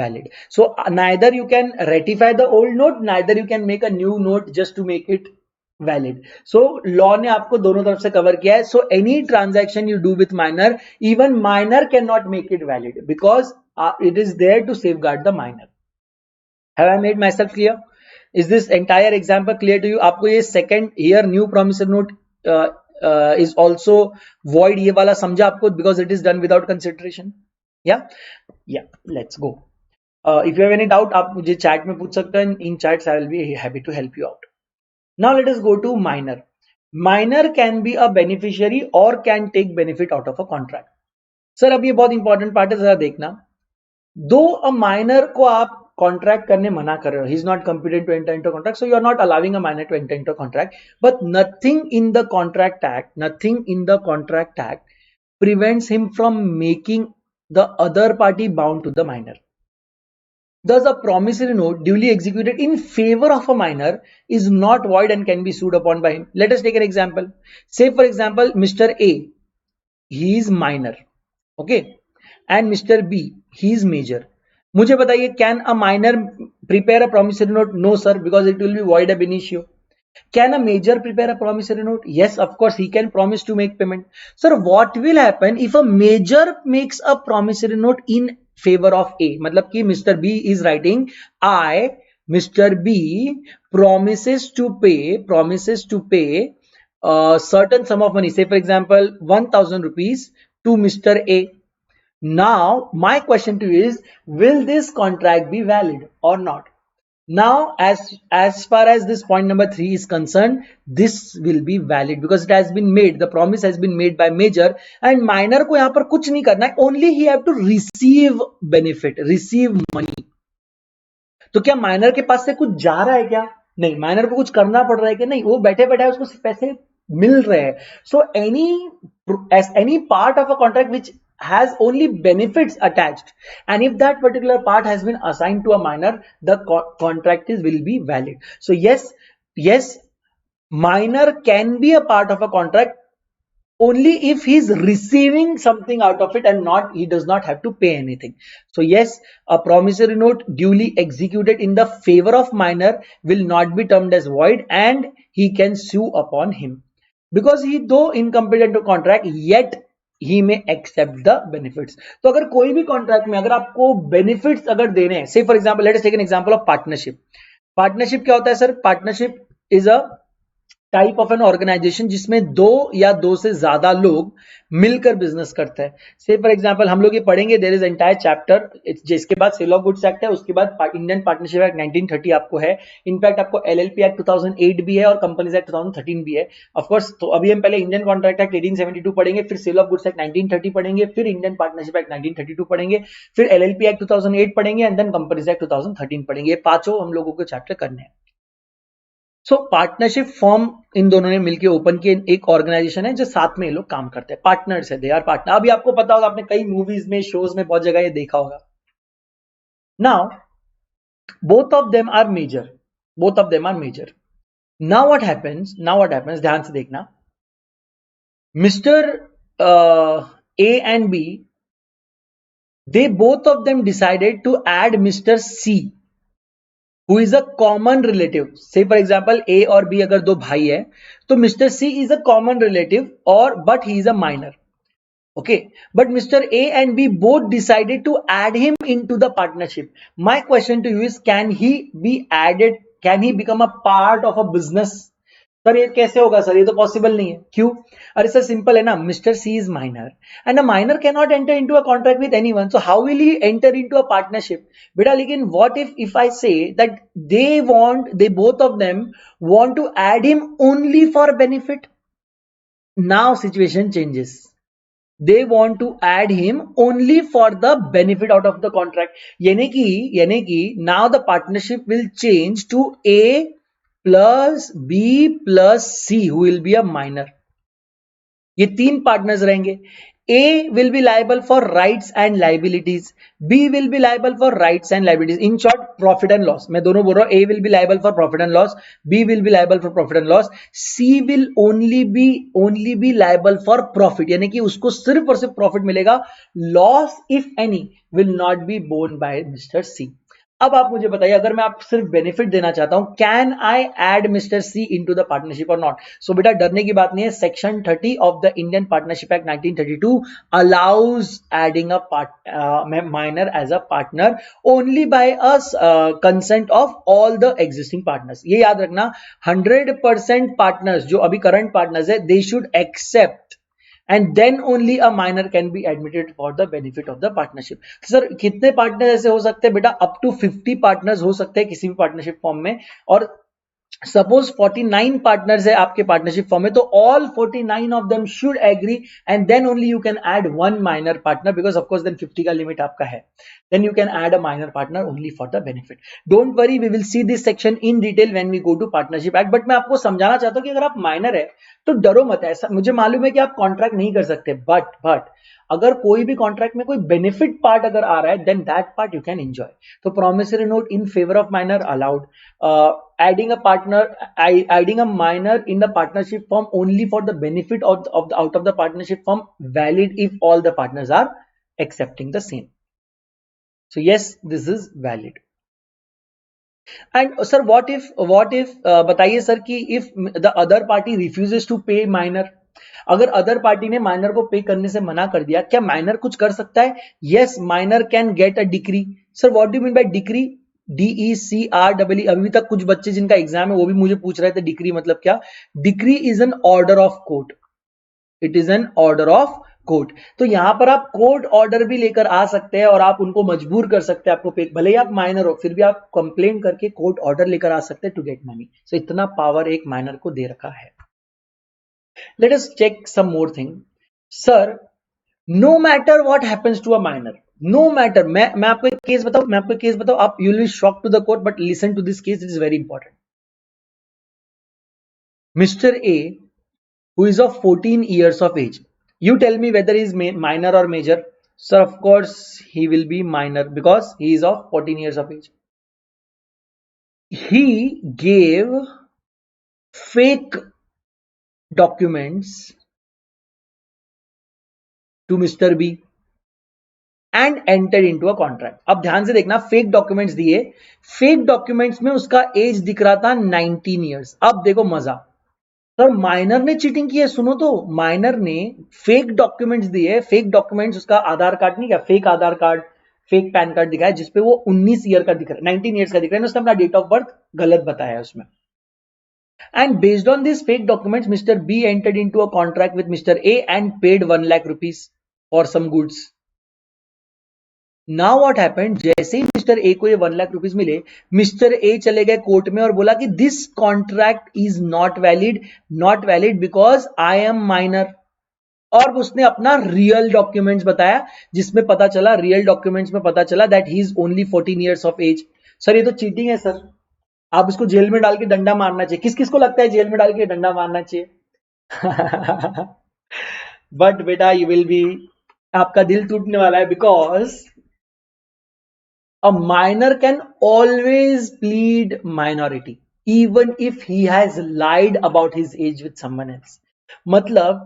valid. So neither you can ratify the old note, neither you can make a new note just to make it valid. So law ने आपको दोनों तरफ से cover किया है. So any transaction you do with minor, even minor can not make it valid, because it is there to safeguard the minor. Have I made myself clear? Is this entire example clear to you? आपको ये second here new promissory note is also void, ये वाला समझा आपको, because it is done without consideration. या let's go. If you have any doubt आप मुझे chat में पूछ सकते हैं. In chats I will be happy to help you out. Now let us go to minor. Minor can be a beneficiary or can take benefit out of a contract. Sir अब ये बहुत important part है, जरा देखना. दो a minor को आप contract करने मना कर रहे हो, he is not competent to enter into contract, so you are not allowing a minor to enter into contract, but nothing in the contract act prevents him from making the other party bound to the minor. Thus, a promissory note duly executed in favor of a minor is not void and can be sued upon by him. Let us take an example. Say, for example, Mr. A, he is minor, okay, and Mr. B, he is major. मुझे बताइए, can a minor prepare a promissory note? No, sir, because it will be void ab initio. Can a major prepare a promissory note? Yes, of course, he can promise to make payment. Sir, what will happen if a major makes a promissory note in favor of A? मतलब कि Mr. B is writing, Mr. B promises to pay certain sum of money, say for example 1,000 rupees to Mr. A. Now my question to you is, will this contract be valid or not? Now as far as this point number 3 is concerned, this will be valid because it has been made, the promise has been made by major, and minor को यहाँ पर कुछ नहीं करना है, only he have to receive benefit, receive money. तो क्या minor के पास से कुछ जा रहा है क्या? नहीं. माइनर को कुछ करना पड़ रहा है क्या? नहीं. वो बैठे बैठे उसको पैसे मिल रहे हैं. So any part of a contract which has only benefits attached, and if that particular part has been assigned to a minor, the contract will be valid. So yes, minor can be a part of a contract only if he's receiving something out of it and not he does not have to pay anything. So yes, a promissory note duly executed in the favor of minor will not be termed as void and he can sue upon him because he though incompetent to contract yet he may accept the benefits. तो अगर कोई भी contract में अगर आपको benefits अगर देने हैं, से for example let us take an example of partnership. Partnership क्या होता है sir? Partnership is a type of an organisation जिसमें दो या दो से ज्यादा लोग मिलकर बिजनेस करते हैं. से फॉर एग्जांपल हम लोग ये पढ़ेंगे, देयर इज एंटायर चैप्टर जिसके बाद सेल ऑफ गुड्स एक्ट है, उसके बाद इंडियन पार्टनरशिप एक्ट 1930 आपको है, इनफैक्ट आपको एलएलपी एक्ट 2008 भी है और कंपनीज एक्ट 2013 भी है ऑफ कोर्स. तो अभी हम पहले इंडियन कॉन्ट्रैक्ट एक्ट 1872 पढ़ेंगे, फिर सेल ऑफ गुड्स एक्ट 1930 पढ़ेंगे, फिर इंडियन पार्टनरशिप एक्ट 1932 पढ़ेंगे, फिर एलएलपी एक्ट 2008 पढ़ेंगे एंड देन कंपनीज एक्ट 2013 पढ़ेंगे. ये पांचों हम लोगों को चैप्टर करने हैं. सो पार्टनरशिप फॉर्म इन दोनों ने मिलकर ओपन किए. एक ऑर्गेनाइजेशन है जो साथ में ये लोग काम करते हैं, पार्टनर्स है, दे आर पार्टनर. अभी आपको पता होगा, आपने कई मूवीज में शोज में बहुत जगह ये देखा होगा. Now both of them are major, both of them are major. Now what happens, ध्यान से देखना. Mister A and B, they both of them decided to add Mr. C who is a common relative. Say for example A और B अगर दो भाई है तो Mr. C is a common relative और but he is a minor. Okay, but Mr. A and B both decided to add him into the partnership. My question to you is, can he be added, can he become a part of a business? Sir ये कैसे होगा sir, ये तो possible नहीं है. क्यों? अरे sir simple है ना, mister C is minor and a minor can not enter into a contract with anyone, so how will he enter into a partnership? बेटा लेकिन what if I say that they both of them want to add him only for benefit. Now situation changes. They want to add him only for the benefit out of the contract. यानी कि now the partnership will change to A plus B plus C who will be a minor. ये तीन partners रहेंगे. A will be liable for rights and liabilities. B will be liable for rights and liabilities. In short, profit and loss. मैं दोनों बोल रहा हूं. A will be liable for profit and loss. B will be liable for profit and loss. C will only be liable for profit. यानी कि उसको सिर्फ और सिर्फ प्रॉफिट मिलेगा. Loss, if any, will not be borne by Mr. C. अब आप मुझे बताइए, अगर मैं आप सिर्फ बेनिफिट देना चाहता हूं, can I add mister C into the partnership और नॉट? सो बेटा डरने की बात नहीं है. Section 30 of the Indian partnership act 1932 allows adding a minor as a partner only by a consent of all the existing partners. ये याद रखना, 100% पार्टनर्स जो अभी करंट पार्टनर्स है, they should accept and then only a minor can be admitted for the benefit of the partnership. Sir कितने partner ऐसे हो सकते हैं? बेटा अप टू 50 पार्टनर्स हो सकते हैं किसी भी पार्टनरशिप फॉर्म में. और सपोज 49 पार्टनर्स है आपके पार्टनरशिप फॉर्म में, तो all 49 of them should agree and then only you can add one minor partner, because of course then 50 का लिमिट आपका है. Then you can add a minor partner only for the benefit. Don't worry, we will see this section in detail when we go to partnership act. But मैं आपको समझाना चाहता हूं कि अगर आप माइनर है तो डरो मत. ऐसा मुझे मालूम है कि आप कॉन्ट्रैक्ट नहीं कर सकते, बट अगर कोई भी कॉन्ट्रैक्ट में कोई बेनिफिट पार्ट अगर आ रहा है, then that part you can enjoy. तो promissory note in favour of minor allowed. Adding a minor in the partnership firm only for the benefit out of the partnership firm, valid if all the partners are accepting the same. So yes, this is valid. And sir, what if बताइए sir कि if the other party refuses to pay minor, अगर other party ने minor को पे करने से मना कर दिया, क्या माइनर कुछ कर सकता है? Yes, minor can get a decree. Sir what do you mean bye decree? DECREE. अभी तक कुछ बच्चे जिनका एग्जाम है वो भी मुझे पूछ रहे थे डिक्री मतलब क्या. Decree is an order of court. It is N order of court. तो यहां पर आप कोर्ट ऑर्डर भी लेकर आ सकते हैं और आप उनको मजबूर कर सकते हैं आपको पे, भले ही आप माइनर हो फिर भी आप कंप्लेन करके कोर्ट ऑर्डर लेकर आ सकते हैं टू गेट मनी. सो इतना पावर एक माइनर को दे रखा है. Let us check some more thing. Sir no matter what happens to a minor, no matter, मैं आपको एक केस बताऊं, आप you will be shocked to the court, but listen to this case, it is very important. Mister A who is of 14 years of age, you tell me whether he is minor or major. Sir, of course he will be minor because he is of 14 years of age. He gave fake documents to Mr. B and entered into a contract. अब ध्यान से देखना, fake documents दिए, fake documents में उसका as दिख रहा था 19 ईयर्स। अब देखो मजा, सर माइनर ने चीटिंग की है। सुनो तो, माइनर ने फेक डॉक्यूमेंट्स दिए, फेक डॉक्यूमेंट्स, उसका आधार कार्ड नहीं क्या, फेक आधार कार्ड, फेक पैन कार्ड दिखाया जिसपे वो 19 ईयर का दिख रहा है, 19 ईयर्स का दिख रहा है, उसने अपना डेट ऑफ बर्थ गलत बताया उसमें। And based on these fake documents, Mr. B entered into a contract with Mr. A and paid 1 lakh rupees for some goods. Now what happened? जैसे ही मिस्टर ए को ये 1 लाख रुपीस मिले, mister A चले गए court में और बोला कि this contract is not valid because I M minor. और उसने अपना रियल डॉक्यूमेंट्स बताया, जिसमें पता चला, रियल डॉक्यूमेंट्स में पता चला that he is only 14 years of age. Sir ये तो चीटिंग है सर, आप इसको जेल में डाल के डंडा मारना चाहिए। किस किस को लगता है जेल में डाल के डंडा मारना चाहिए? बट बेटा यू विल बी, आपका दिल टूटने वाला है, because a minor can always plead minority even if he has lied about his age with someone else. मतलब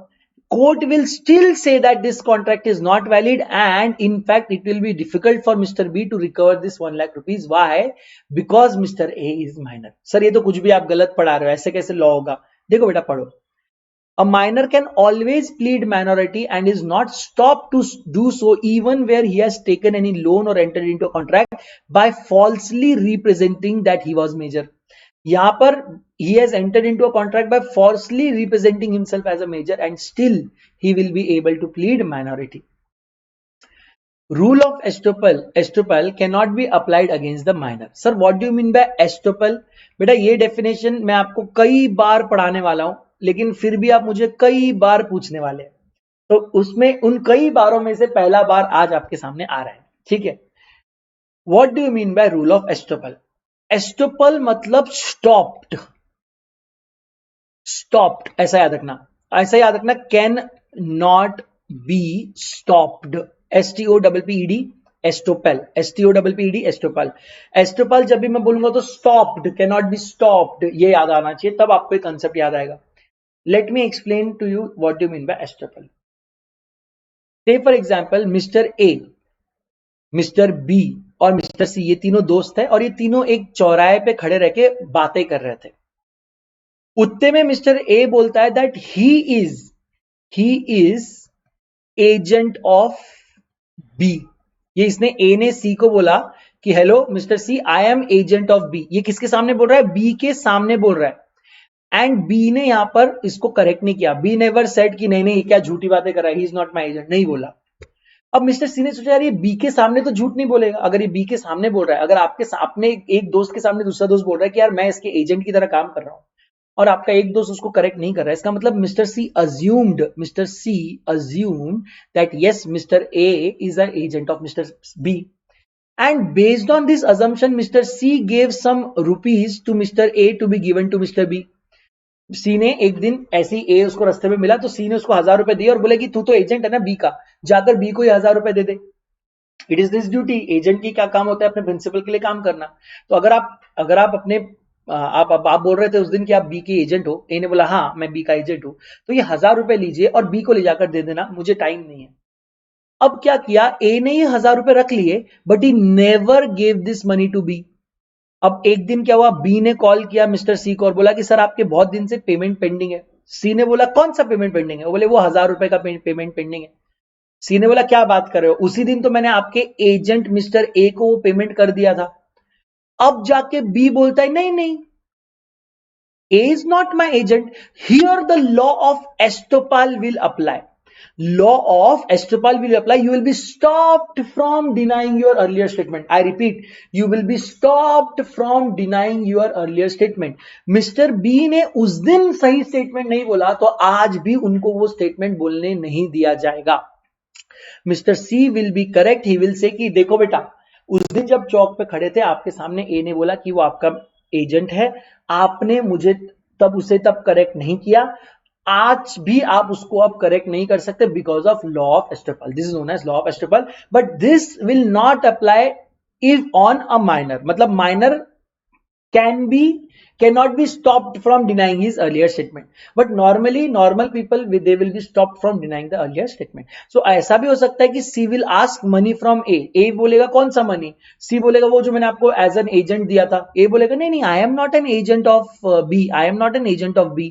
court will still say that this contract is not valid, and in fact it will be difficult for Mr. B to recover this 1 lakh rupees. Why? Because Mr. A is minor. Sir ये तो कुछ भी आप गलत पढ़ा रहे हो, ऐसे कैसे लॉ होगा? देखो बेटा पढ़ो, a minor can always plead minority and is not stopped to do so even where he has taken any loan or entered into a contract by falsely representing that he was major. यहां पर he has entered into a contract by falsely representing himself as a major and still he will be able to plead minority. Rule of estoppel cannot be applied against the minor. Sir, what do you mean by estoppel? बेटा ये definition मैं आपको कई बार पढ़ाने वाला हूं, लेकिन फिर भी आप मुझे कई बार पूछने वाले हैं, तो उसमें उन कई बारों में से पहला बार आज आपके सामने आ रहा है, ठीक है? What do you mean by rule of estoppel? Estoppel मतलब स्टॉप्ड, ऐसा याद रखना, can not be stopped, STOPPED, estoppel, estoppel. Estoppel जब भी मैं बोलूंगा तो stopped, can not be stopped, ये याद आना चाहिए, तब आपको कंसेप्ट याद आएगा। Let me explain to you what do you mean by estoppel. Say for example, Mr. A, Mr. B और Mr. C, ये तीनों दोस्त हैं और ये तीनों एक चौराहे पे खड़े रह के बातें कर रहे थे। उतने में मिस्टर ए बोलता है that he is agent of B. ये इसने ए ने सी को बोला कि hello mister C, I am agent of B. ये किसके सामने बोल रहा है? बी के सामने बोल रहा है। एंड बी ने यहां पर इसको करेक्ट नहीं किया। बी नेवर सेड कि नहीं ये क्या झूठी बातें कर रहा है, ही इज नॉट माई एजेंट, नहीं बोला। अब मिस्टर सी ने सोचा यार ये बी के सामने तो झूठ नहीं बोलेगा। अगर ये बी के सामने बोल रहा है, अगर आपके अपने एक दोस्त के सामने दूसरा दोस्त बोल रहा है कि यार मैं इसके एजेंट की तरह काम कर रहा हूं, और आपका एक दोस्त उसको करेक्ट नहीं कर रहा है, इसका मतलब mister C assumed that yes mister A is a agent of mister B. And based on this assumption mister C gave some rupees to mister A to be given to mister B. C ने एक दिन ऐसी ए उसको रास्ते में मिला, तो सी ने उसको 1000 रुपए दिए और बोले कि तू तो एजेंट है ना बी का, जाकर बी को 1000 रुपए दे दे। It is this duty. Agent की क्या काम होता है? अपने प्रिंसिपल के लिए काम करना। तो अगर आप अपने आप बोल रहे थे उस दिन कि आप बी के एजेंट हो, ए ने बोला हाँ मैं बी का एजेंट हूं, तो ये 1000 रुपए लीजिए और बी को ले जाकर दे देना, मुझे टाइम नहीं है। अब क्या किया, ए ने ये 1000 रुपए रख लिए, but he never gave this money to B. अब एक दिन क्या हुआ, बी ने कॉल किया मिस्टर सी को और बोला कि सर आपके बहुत दिन से पेमेंट पेंडिंग है। सी ने बोला कौन सा पेमेंट पेंडिंग है? वो बोले वो 1000 रुपए का पेमेंट पेंडिंग है। सी ने बोला क्या बात कर रहे हो, उसी दिन तो मैंने आपके एजेंट मिस्टर ए को वो पेमेंट कर दिया था। अब जाके बी बोलता है नहीं, A is not my agent. Here the law of estoppel will apply. Law of estoppel will apply. You will be stopped from denying your earlier statement. I repeat, you will be stopped from denying your earlier statement. Mr. B ने उस दिन सही statement नहीं बोला, तो आज भी उनको वो स्टेटमेंट बोलने नहीं दिया जाएगा। Mr. C will be correct. He will say कि देखो बेटा, उस दिन जब चौक पे खड़े थे आपके सामने ए ने बोला कि वो आपका एजेंट है, आपने मुझे उसे करेक्ट नहीं किया, आज भी आप उसको अब करेक्ट नहीं कर सकते because of law of estoppel. This is known as law of estoppel, but this will not apply if on a minor. मतलब minor cannot be stopped from denying his earlier statement. But normally normal people they will be stopped from denying the earlier statement. So ऐसा भी हो सकता है कि C will ask money from A बोलेगा कौन सा money, C बोलेगा वो जो मैंने आपको as an agent दिया था, A बोलेगा नहीं नहीं I am not an agent of B, I am not an agent of B.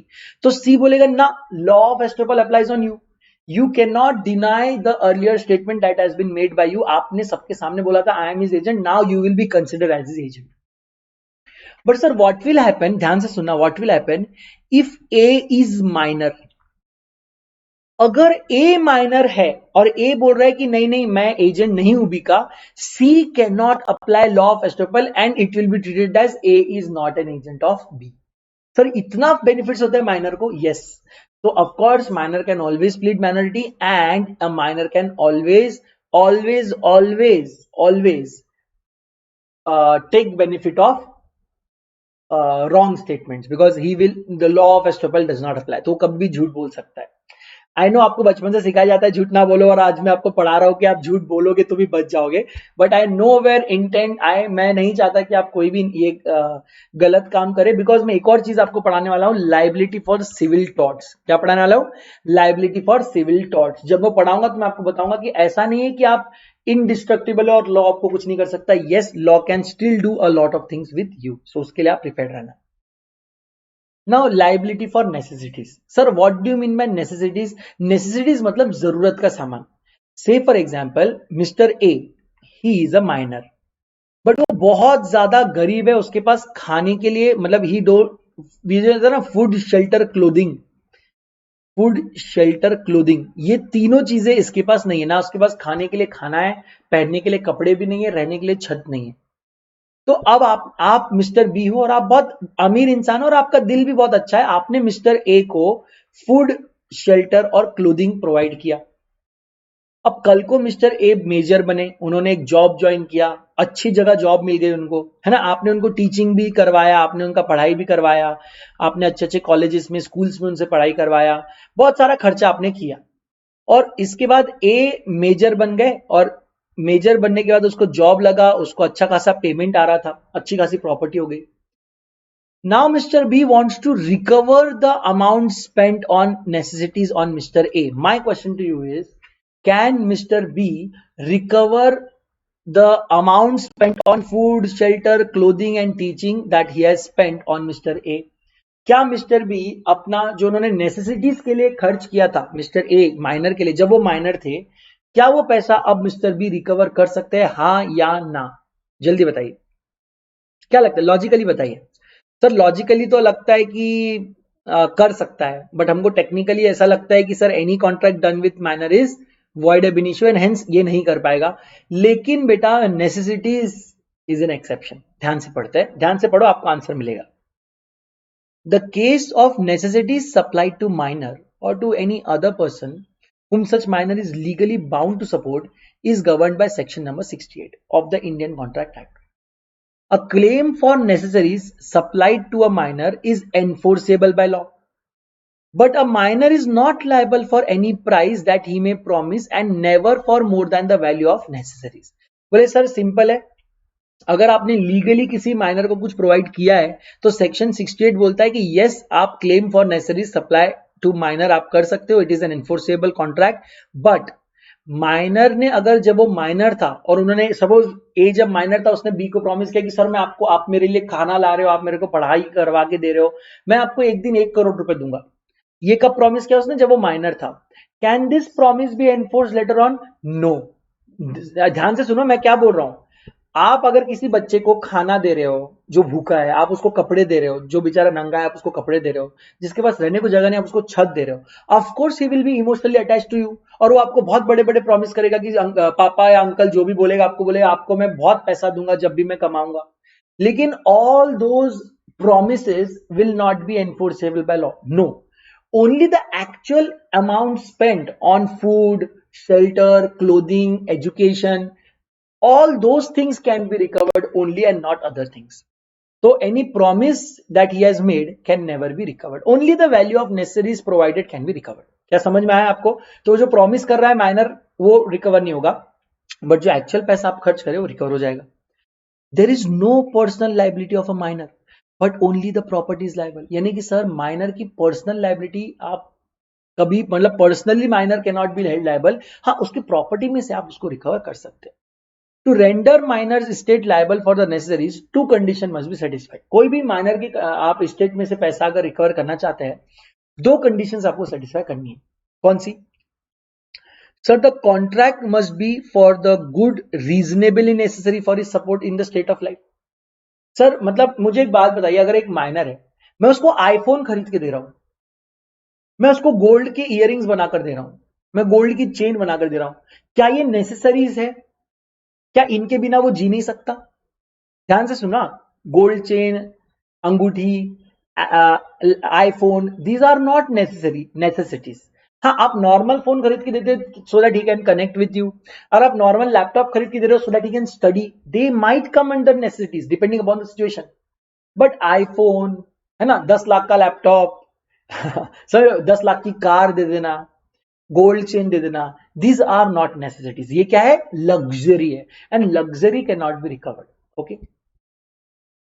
तो C बोलेगा ना, law of estoppel applies on you. You cannot deny the earlier statement that has been made by you. आपने सबके सामने बोला था I am his agent, now you will be considered as his agent. But sir, what will happen? ध्यान से सुनना, what will happen if A is minor? अगर A minor है और A बोल रहा है कि नहीं नहीं मैं एजेंट नहीं हूं बी का, C cannot apply law of estoppel and it will be treated as A is not an agent of B. Sir इतना बेनिफिट्स होता है माइनर को? Yes. So of course minor can always plead minority and a minor can always take benefit of wrong statements because the law of estoppel does not apply. तो कभी भी झूठ बोल सकता है. आई नो आपको बचपन से सिखाया जाता है झूठ ना बोलो, और आज मैं आपको पढ़ा रहा हूं कि आप झूठ बोलोगे तो भी बच जाओगे. But I know where intent, मैं नहीं चाहता कि आप कोई भी ये गलत काम करे, बिकॉज मैं एक और चीज आपको पढ़ाने वाला हूं, लाइबिलिटी फॉर सिविल टॉर्ट्स. क्या पढ़ाने वाला हूं? Liability for civil torts. जब मैं पढ़ाऊंगा तो मैं आपको बताऊंगा कि ऐसा नहीं है कि आप इनडिस्ट्रक्टिबल और लॉ आपको कुछ नहीं कर सकता. Yes, law can still do a lot of things with you. So उसके लिए आप प्रिपेयर रहना. Now liability for necessities. Sir, what do you mean by necessities? Necessities मतलब जरूरत का सामान. Say for example, Mr. A, he is a minor, but वो बहुत ज्यादा गरीब है, उसके पास खाने के लिए मतलब he don't ना फूड शेल्टर क्लोथिंग, ये तीनों चीजें इसके पास नहीं है. ना उसके पास खाने के लिए खाना है, पहनने के लिए कपड़े भी नहीं है, रहने के लिए छत नहीं है. तो अब आप मिस्टर बी हो और आप बहुत अमीर इंसान हो और आपका दिल भी बहुत अच्छा है. आपने मिस्टर ए को फूड, शेल्टर और क्लोथिंग प्रोवाइड किया. अब कल को मिस्टर ए मेजर बने, उन्होंने एक जॉब ज्वाइन किया, अच्छी जगह जॉब मिल गई उनको, है ना. आपने उनको टीचिंग भी करवाया, आपने उनका पढ़ाई भी करवाया, आपने अच्छे अच्छे कॉलेजेस में, स्कूल्स में उनसे पढ़ाई करवाया, बहुत सारा खर्चा आपने किया. और इसके बाद ए मेजर बन गए, और मेजर बनने के बाद उसको जॉब लगा, उसको अच्छा खासा पेमेंट आ रहा था, अच्छी खासी प्रॉपर्टी हो गई. Now mister B wants to recover the amount spent on necessities on mister A. My question to you is, can mister B recover the amount spent on food, shelter, clothing and teaching that he has spent on mister A? क्या mister B अपना जो उन्होंने necessities के लिए खर्च किया था mister A minor के लिए, जब वो माइनर थे, क्या वो पैसा अब मिस्टर बी रिकवर कर सकते हैं, हाँ या ना? जल्दी बताइए, क्या लगता है? लॉजिकली बताइए. सर लॉजिकली तो लगता है कि कर सकता है, बट हमको टेक्निकली ऐसा लगता है कि sir any contract done with minor is void ab initio and hence ये नहीं कर पाएगा. लेकिन बेटा नेसेसिटीज इज एन एक्सेप्शन. ध्यान से पढ़ते हैं, ध्यान से पढ़ो, आपको आंसर मिलेगा. The case of necessities supplied to minor और to any other person whom such minor is legally bound to support is governed by section number 68 of the Indian Contract Act. A claim for necessaries supplied to a minor is enforceable by law, but a minor is not liable for any price that he may promise and never for more than the value of necessaries. बोले sir simple है, अगर आपने legally किसी minor को कुछ provide किया है तो सेक्शन 68 बोलता है कि यस, आप claim for necessaries supply to minor आप कर सकते हो, it is an enforceable contract. But minor ने, अगर जब वो माइनर था और उन्होंने सपोज ए जब माइनर था, उसने बी को प्रॉमिस किया कि सर मैं आपको, आप मेरे लिए खाना ला रहे हो, आप मेरे को पढ़ाई करवा के दे रहे हो, मैं आपको एक दिन 1 करोड़ रुपए दूंगा. ये कब प्रॉमिस किया उसने? जब वो माइनर था. Can this promise be enforce later on? No. ध्यान से सुनो मैं क्या बोल रहा हूं. आप अगर किसी बच्चे को खाना दे रहे हो जो भूखा है, आप उसको कपड़े दे रहे हो जो बेचारा नंगा है, आप उसको कपड़े दे रहे हो, जिसके पास रहने को जगह नहीं आप उसको छत दे रहे हो, of course he will be emotionally attached to you, और वो आपको बहुत बड़े बड़े प्रॉमिस करेगा कि पापा या अंकल जो भी बोलेगा आपको, बोलेगा आपको मैं बहुत पैसा दूंगा जब भी मैं कमाऊंगा. लेकिन all those promises will not be enforceable by law. No, only the actual amount spent on food, shelter, clothing, education, all those things can be recovered only and not other things. So any promise that he has made can never be recovered. Only the value of necessaries provided can be recovered. क्या समझ में आया आपको? तो जो promise कर रहा है माइनर वो रिकवर नहीं होगा, बट जो एक्चुअल पैसा आप खर्च करें वो रिकवर हो जाएगा. There is no personal liability of a minor. But only the property is liable, यानी कि सर माइनर की पर्सनल लाइबिलिटी आप कभी मतलब personally minor can not be held liable, हाँ उसकी प्रॉपर्टी में से आप उसको रिकवर कर सकते हैं। To render minor state liable for the necessaries two condition must be satisfied. कोई भी माइनर की आप स्टेट में से पैसा अगर रिकवर करना चाहते हैं, दो कंडीशंस आपको सेटिस्फाई करनी है। कौन सी? Sir the contract must be for the good reasonably necessary for his support in the state of life. Sir मतलब मुझे एक बात बताइए, अगर एक माइनर है, मैं उसको आईफोन खरीद के दे रहा हूं, मैं उसको गोल्ड के इयररिंग्स बनाकर दे रहा हूं, मैं गोल्ड की चेन बनाकर दे रहा हूं, क्या ये नेसेसरीज है? क्या इनके बिना वो जी नहीं सकता? ध्यान से सुना, गोल्ड चेन, अंगूठी, iPhone, these are not necessary necessities. हाँ आप नॉर्मल फोन खरीद के देते so that he can connect with you, और आप नॉर्मल लैपटॉप खरीद के दे रहे हो so that he can study, they might come under necessities depending upon the situation. But iPhone है ना, 10 लाख का लैपटॉप सर 10 लाख की कार दे देना, गोल्ड चेन दे देना, दीज आर नॉट नेसेसिटीज। ये क्या है? लग्जरी है, and luxury can not be recovered. Okay,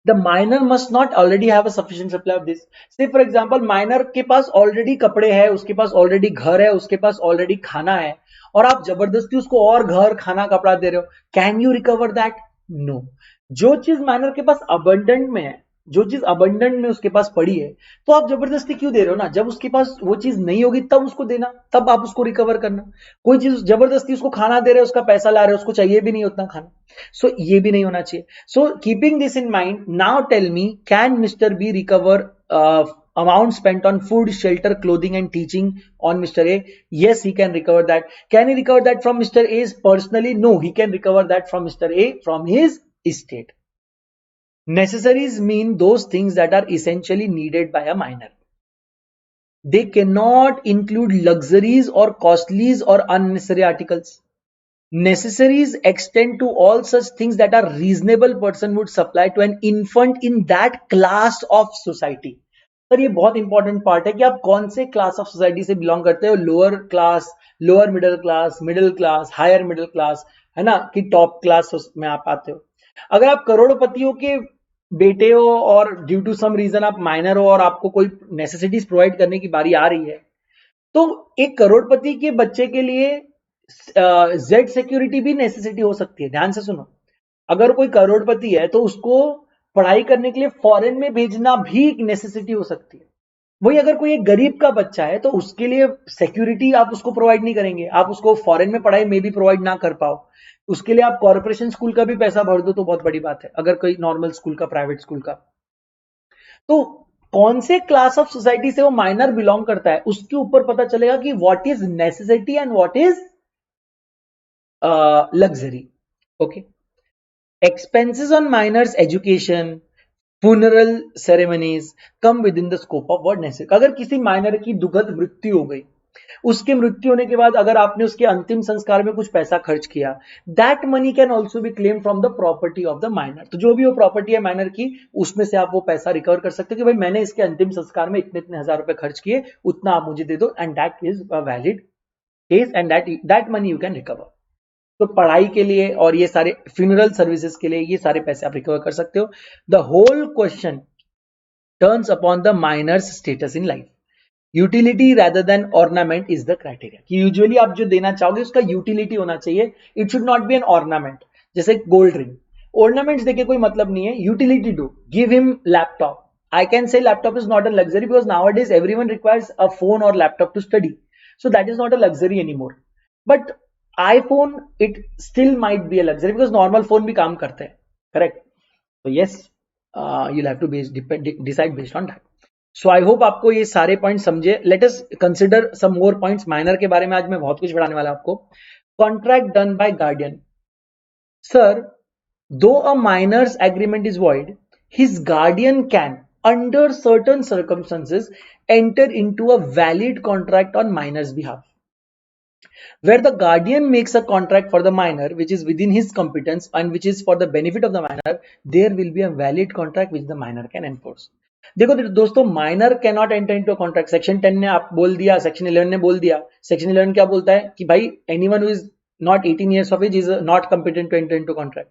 the minor must not already have a sufficient supply of this. से फॉर एग्जांपल माइनर के पास already कपड़े हैं, उसके पास ऑलरेडी घर है, उसके पास ऑलरेडी खाना है, और आप जबरदस्ती उसको और घर खाना कपड़ा दे रहे हो, can you recover that? No. जो चीज माइनर के पास अबंडेंट में है, जो चीज अबंडेंट में उसके पास पड़ी है, तो आप जबरदस्ती क्यों दे रहे हो ना? जब उसके पास वो चीज नहीं होगी तब उसको देना, तब आप उसको रिकवर करना। कोई चीज जबरदस्ती उसको खाना दे रहे हो, उसका पैसा ला रहे हो, उसको चाहिए भी नहीं उतना खाना, सो ये भी नहीं होना चाहिए। So keeping this in mind, now tell me, can Mr. B recover amount spent on food, shelter, clothing and teaching on Mr. A? Yes, he can recover that. Can he recover that from Mr. A's personally? No, he can recover that from Mr. A, from his estate. Necessaries mean those things that are essentially needed by a minor. They cannot include luxuries or costlies or unnecessary articles. Necessaries extend to all such things that a reasonable person would supply to an infant in that class of society. Sir ये बहुत important part है कि आप कौन से class of society से belong करते हो, lower class, lower middle class, higher middle class, है ना, कि टॉप क्लास में आप आते हो। अगर आप करोड़पतियों के बेटे हो और ड्यू टू सम रीजन आप माइनर हो और आपको कोई नेसेसिटीज प्रोवाइड करने की बारी आ रही है, तो एक करोड़पति के बच्चे के लिए जेड सिक्योरिटी भी नेसेसिटी हो सकती है। ध्यान से सुनो, अगर कोई करोड़पति है तो उसको पढ़ाई करने के लिए फॉरेन में भेजना भी एक नेसेसिटी हो सकती है। वही अगर कोई एक गरीब का बच्चा है तो उसके लिए सिक्योरिटी आप उसको प्रोवाइड नहीं करेंगे, आप उसको फॉरेन में पढ़ाई में भी प्रोवाइड ना कर पाओ, उसके लिए आप कॉर्पोरेशन स्कूल का भी पैसा भर दो तो बहुत बड़ी बात है, अगर कोई नॉर्मल स्कूल का, प्राइवेट स्कूल का। तो कौन से क्लास ऑफ सोसाइटी से वो माइनर बिलोंग करता है उसके ऊपर पता चलेगा कि what is necessity and what is luxury. Okay. Expenses on minors' education, funeral ceremonies come within the scope of what necessary. अगर किसी माइनर की दुखद मृत्यु हो गई, उसके मृत्यु होने के बाद अगर आपने उसके अंतिम संस्कार में कुछ पैसा खर्च किया, that money can also be claim from the property of the minor. तो जो भी वो प्रॉपर्टी है माइनर की, उसमें से आप वो पैसा रिकवर कर सकते हो कि भाई मैंने इसके अंतिम संस्कार में इतने इतने हजार रुपए खर्च किए, उतना आप मुझे दे दो, and that is a valid case and that money you can recover. तो पढ़ाई के लिए और ये सारे फ्यूनरल सर्विसेज के लिए ये सारे पैसे आप रिकवर कर सकते हो। The whole question turns upon the minor's status in life. Utility rather than ornament is the criteria, कि यूजुअली आप जो देना चाहोगे उसका यूटिलिटी होना चाहिए, it should not be an ornament. जैसे गोल्ड रिंग, ऑर्नामेंट्स देके कोई मतलब नहीं है, utility do, give him laptop. I can say laptop is not a luxury because nowadays everyone requires a phone or laptop to study. So that is not a luxury anymore. But iPhone, it still might be a luxury because normal phone भी काम करते हैं, correct? So yes, you'll have to decide based on that. So I hope आपको ये सारे point समझे। Let us consider some more points. Minor के बारे में आज मैं बहुत कुछ पढ़ाने वाला आपको। Contract done by guardian. Sir, though a minor's agreement is void, his guardian can, under certain circumstances, enter into a valid contract on minor's behalf. Where the guardian makes a contract for the minor which is within his competence and which is for the benefit of the minor, there will be a valid contract which the minor can enforce. देखो दोस्तों, minor can not enter into contract. Section 10 ने आप बोल दिया, section 11 ने बोल दिया। Section 11 क्या बोलता है कि भाई anyone who is not 18 years of age is not competent to enter into contract.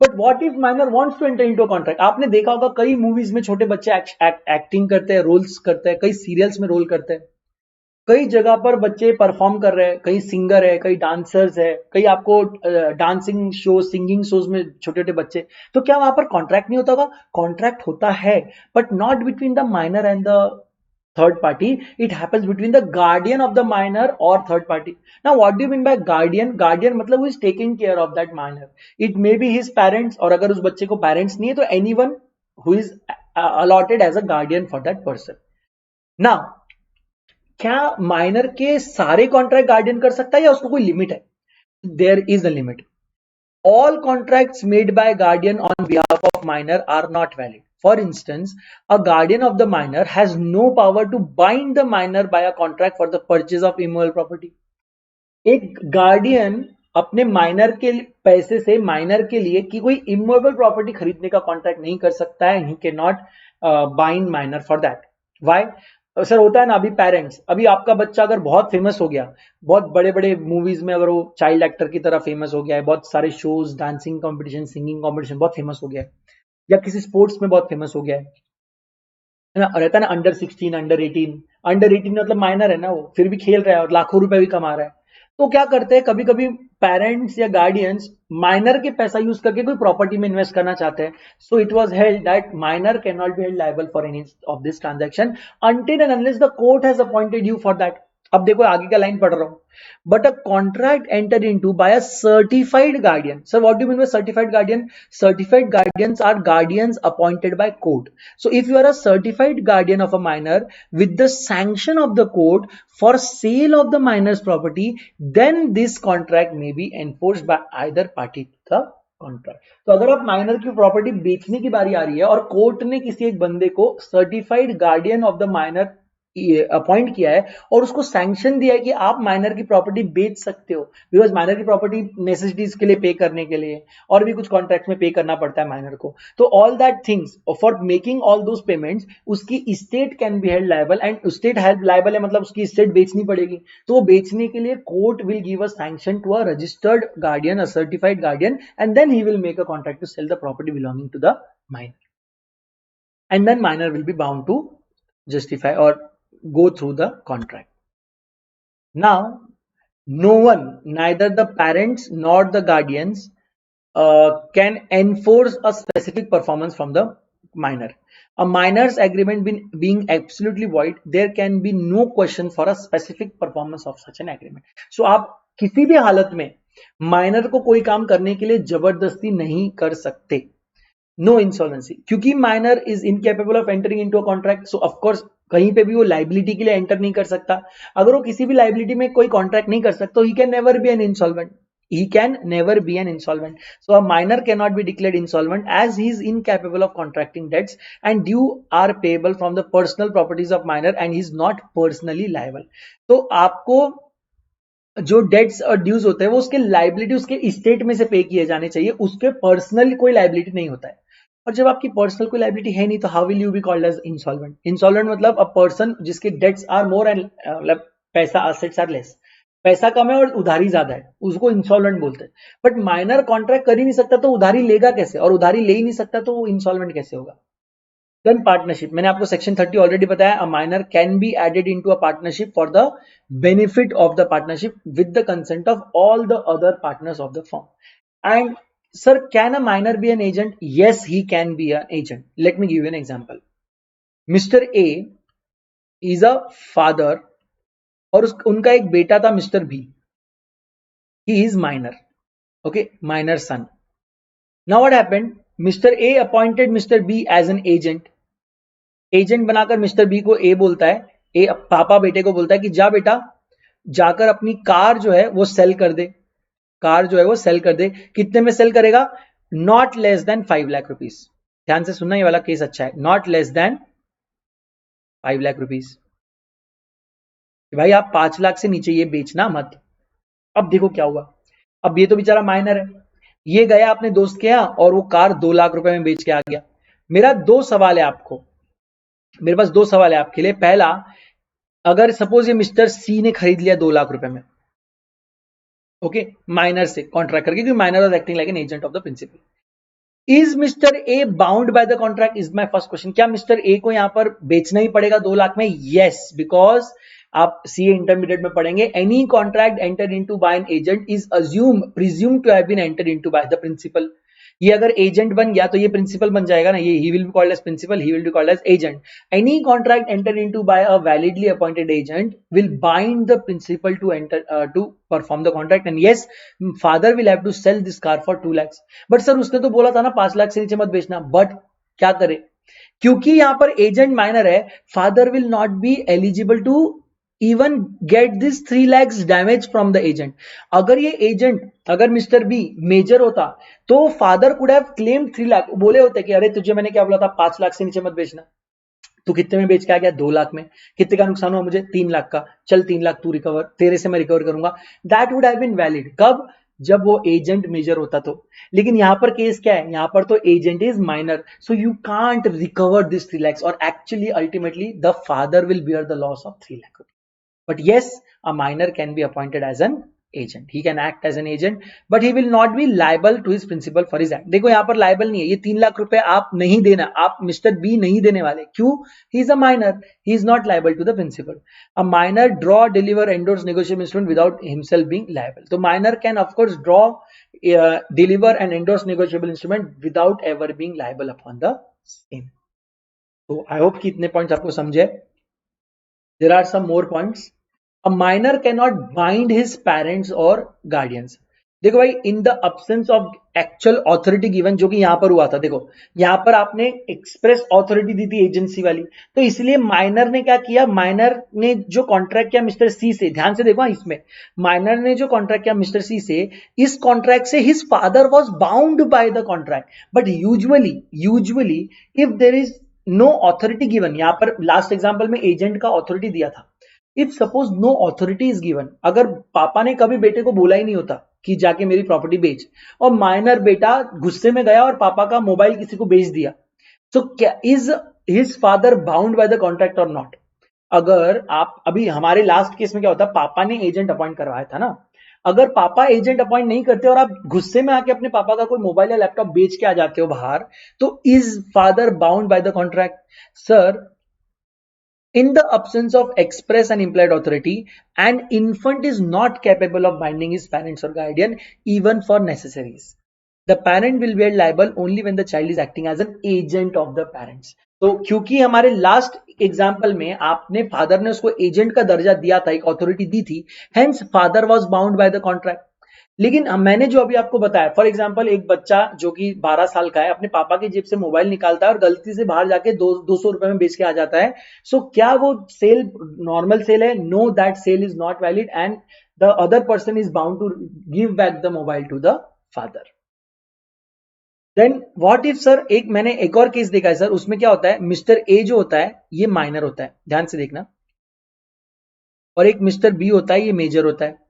But what if minor wants to enter into a contract? आपने देखा होगा कई मूवीज में छोटे बच्चे एक्टिंग करते हैं, रोल्स करते हैं, कई सीरियल्स में रोल करते हैं, कई जगह पर बच्चे परफॉर्म कर रहे हैं, कई सिंगर है, कई डांसर्स है, कई आपको डांसिंग शो, सिंगिंग शोज में छोटे छोटे बच्चे। तो क्या वहां पर कॉन्ट्रैक्ट नहीं होता होगा? कॉन्ट्रैक्ट होता है, but not between the minor and the third party. It happens between the guardian of the minor or third party. Now what do you mean by guardian? Guardian मतलब who is taking care of that minor. It may be his parents, और अगर उस बच्चे को parents नहीं है तो anyone who is allotted as a guardian for that person. Now क्या माइनर के सारे कॉन्ट्रैक्ट गार्डियन कर सकता है या उसको कोई लिमिट है? There is a limit. All contracts made by guardian on behalf of minor are not valid. For instance, a guardian of the minor has no power to bind the minor by a contract for the purchase of immovable property. एक guardian अपने minor के पैसे से minor के लिए कि कोई immovable property खरीदने का कॉन्ट्रैक्ट नहीं कर सकता है. ही can not bind minor for that. Why? Sir होता है ना, अभी पेरेंट्स, अभी आपका बच्चा अगर बहुत फेमस हो गया, बहुत बड़े बड़े मूवीज में अगर वो चाइल्ड एक्टर की तरह फेमस हो गया है, बहुत सारे shows, dancing competition, singing competition बहुत फेमस हो गया है, या किसी स्पोर्ट्स में बहुत फेमस हो गया है ना, रहता है ना अंडर 16, अंडर 18. अंडर 18 मतलब माइनर है ना, वो फिर भी खेल रहा है और लाखों रुपए भी कमा रहा है. तो क्या करते हैं, कभी कभी पेरेंट्स या गार्डियंस माइनर के पैसा यूज करके कोई प्रॉपर्टी में इन्वेस्ट करना चाहते हैं. So it was held that minor can not be held liable for any of this transaction until and unless the court has appointed you for that. अब देखो आगे का लाइन पढ़ रहा हूं. But a contract entered into by a certified guardian. Sir what do you mean bye certified guardian? Certified guardians are guardians appointed by court. So if you are a certified guardian of a minor with the sanction of the court for sale of the minor's property, then this contract may be enforced by either party to the contract. तो अगर आप minor की property बेचने की बारी आ रही है और कोर्ट ने किसी एक बंदे को certified guardian of the minor appoint किया है और उसको सैंक्शन दिया है कि आप माइनर की प्रॉपर्टी बेच सकते हो, बिकॉज माइनर की प्रॉपर्टी नेसेसिटीज के लिए पे करने के लिए और भी कुछ कॉन्ट्रैक्ट में पे करना पड़ता है माइनर को. तो all that things for making all those payments उसकी state can be held liable. And state held liable है मतलब उसकी स्टेट बेचनी पड़ेगी. तो वो बेचने के लिए court will give a sanction to a registered guardian, a certified guardian, and then he will make a contract to sell the property belonging to the minor. And then minor will be bound to justify or go through the contract. Now, no one, neither the parents nor the guardians, can enforce a specific performance from the minor. A minor's agreement being absolutely void, there can be no question for a specific performance of such an agreement. So, आप किसी भी हालत में minor को कोई काम करने के लिए जबरदस्ती नहीं कर सकते. नो इंसॉल्वेंसी, क्योंकि minor is incapable of entering into a contract. So of course कहीं पे भी वो लाइबिलिटी के लिए एंटर नहीं कर सकता. अगर वो किसी भी लाइबिलिटी में कोई कॉन्ट्रैक्ट नहीं कर सकता, he can never B an insolvent. He can never be an insolvent. So a minor cannot be declared insolvent as he is incapable of contracting debts and due are payable from the personal properties of minor and he is not personally liable. तो आपको जो dates और dues होते हैं वो उसके liability उसके state में से पे किए जाने चाहिए, उसके पर्सनल कोई लाइबिलिटी नहीं होता है. और जब आपकी पर्सनल कोई लाइबिलिटी है नहीं तो how will you be called as insolvent? Insolvent मतलब अ पर्सन जिसके डेट्स आर मोर एंड मतलब पैसा असेट्स आर लेस, पैसा कम है और उधारी ज्यादा है, उसको इंसॉल्वेंट बोलते हैं. बट माइनर कॉन्ट्रैक्ट कर ही नहीं सकता तो उधारी लेगा कैसे, और उधारी ले ही नहीं सकता तो वो इंसॉल्वेंट कैसे होगा? देन पार्टनरशिप, मैंने आपको सेक्शन 30 ऑलरेडी बताया. A minor can be added into a partnership for the benefit of the partnership with the consent of all the other partners of the firm. And sir, can a minor be an agent? Yes, he can be an agent. Let me give you an example. Mr. A is a father और उनका एक बेटा था Mr. B. He is minor. Okay, minor son. Now what happened? Mr. A appointed Mr. B as an agent. Agent बनाकर mister B को ए बोलता है, ए पापा बेटे को बोलता है कि जा बेटा जाकर अपनी कार जो है वो सेल कर दे. कार जो है वो सेल कर दे. कितने में सेल करेगा? Not less than 5 lakh rupees. ध्यान से सुनना, ये वाला केस अच्छा है. Not less than 5 lakh rupees. भाई आप 5 लाख से नीचे ये बेचना मत. अब देखो क्या हुआ. अब ये तो बेचारा माइनर है, ये गया अपने दोस्त के यहां और वो कार 2 लाख रुपए में बेच के आ गया. मेरा दो सवाल है आपको, मेरे पास दो सवाल है आपके लिए. पहला, अगर सपोज ये मिस्टर सी ने खरीद लिया 2 लाख रुपए में, ओके, माइनर से कॉन्ट्रैक्ट करके, क्योंकि minor was acting like an agent of the principal. Is mister A bound by the contract is my first question. क्या मिस्टर ए को यहां पर बेचना ही पड़ेगा 2 लाख में? यस, बिकॉज आप सीए इंटरमीडिएट में पढ़ेंगे, any contract enter into by an agent is presume to have been enter into by the principal. ये अगर एजेंट बन गया तो ये प्रिंसिपल बन जाएगा ना, ये he will be called as principal, he will be called as agent. Any contract enter into by a validly appointed agent will bind the principal to enter to perform the contract and yes, father will have to sell this car for 2 lakhs। But sir उसने तो बोला था ना 5 लाख से नीचे मत बेचना। But क्या करे, क्योंकि यहां पर एजेंट माइनर है, father will not be eligible to even get this 3 lakhs damage from the agent. अगर ये एजेंट, अगर मिस्टर बी मेजर होता तो father could have claim 3 lakh, बोले होते कि अरे तुझे मैंने क्या बोला था 5 लाख से नीचे मत बेचना, तू कितने में बेच के आ गया? 2 लाख में। कितने का नुकसान हुआ मुझे? 3 लाख का। चल 3 लाख तू रिकवर, तेरे से मैं रिकवर करूंगा। That would have been valid. कब? जब वो एजेंट मेजर होता तो। लेकिन यहां पर केस क्या है, यहां पर तो agent is minor, so you can't recover this 3 lakhs और actually ultimately the father will bear the loss of 3 lakh। But yes, a minor can be appointed as an agent. He can act as an agent, but he will not be liable to his principal for his act. देखो यहाँ पर liable नहीं है, ये 3 लाख रुपए आप नहीं देना, आप मिस्टर बी नहीं देने वाले। क्यों? He is a minor. He is not liable to the principal. A minor draw, deliver, endorse negotiable instrument without himself being liable. तो minor can of course draw, deliver and endorse negotiable instrument without ever being liable upon the same. So I hope कि इतने points आपको समझे। There are some more points. A minor cannot bind his parents or guardians. देखो भाई, in the absence of actual authority given, जो कि यहां पर हुआ था, देखो यहां पर आपने एक्सप्रेस ऑथोरिटी दी थी एजेंसी वाली, तो इसलिए माइनर ने क्या किया, माइनर ने जो कॉन्ट्रैक्ट किया मिस्टर सी से, ध्यान से देखो इसमें, माइनर ने जो कॉन्ट्रैक्ट किया मिस्टर सी से, इस कॉन्ट्रैक्ट से his father was bound by the contract. But usually if there is no authority given, यहां पर लास्ट एग्जांपल में एजेंट का ऑथोरिटी दिया था, if suppose no authority is given, अगर पापा ने कभी बेटे को बोला ही नहीं होता कि जाके मेरी प्रॉपर्टी बेच, और माइनर बेटा गुस्से में गया और पापा का मोबाइल किसी को बेच दिया, तो क्या is his father bound by the contract और नॉट? अगर आप अभी हमारे लास्ट केस में क्या होता, पापा ने एजेंट अपॉइंट करवाया था ना, अगर पापा एजेंट अपॉइंट नहीं करते और आप गुस्से में आके अपने पापा का कोई मोबाइल या लैपटॉप बेच के आ जाते हो बाहर, तो is father bound by the contract? Sir, in the absence of express and implied authority, an infant is not capable of binding his parents or guardian even for necessaries. The parent will be liable only when the child is acting as an agent of the parents. तो क्योंकि हमारे last example में आपने father ने उसको agent का दर्जा दिया था, एक ऑथोरिटी दी थी, hence father was bound by the contract. लेकिन मैंने जो अभी आपको बताया, फॉर एग्जांपल एक बच्चा जो कि 12 साल का है, अपने पापा की जेब से मोबाइल निकालता है और गलती से बाहर जाके 200 रुपए में बेच के आ जाता है, सो क्या वो सेल नॉर्मल सेल है? No, that sale is not valid and the other person is bound to give back the mobile to the father. Then what if sir, मैंने एक और केस देखा है सर, उसमें क्या होता है, मिस्टर ए जो होता है ये माइनर होता है, ध्यान से देखना, और एक मिस्टर बी होता है ये मेजर होता है।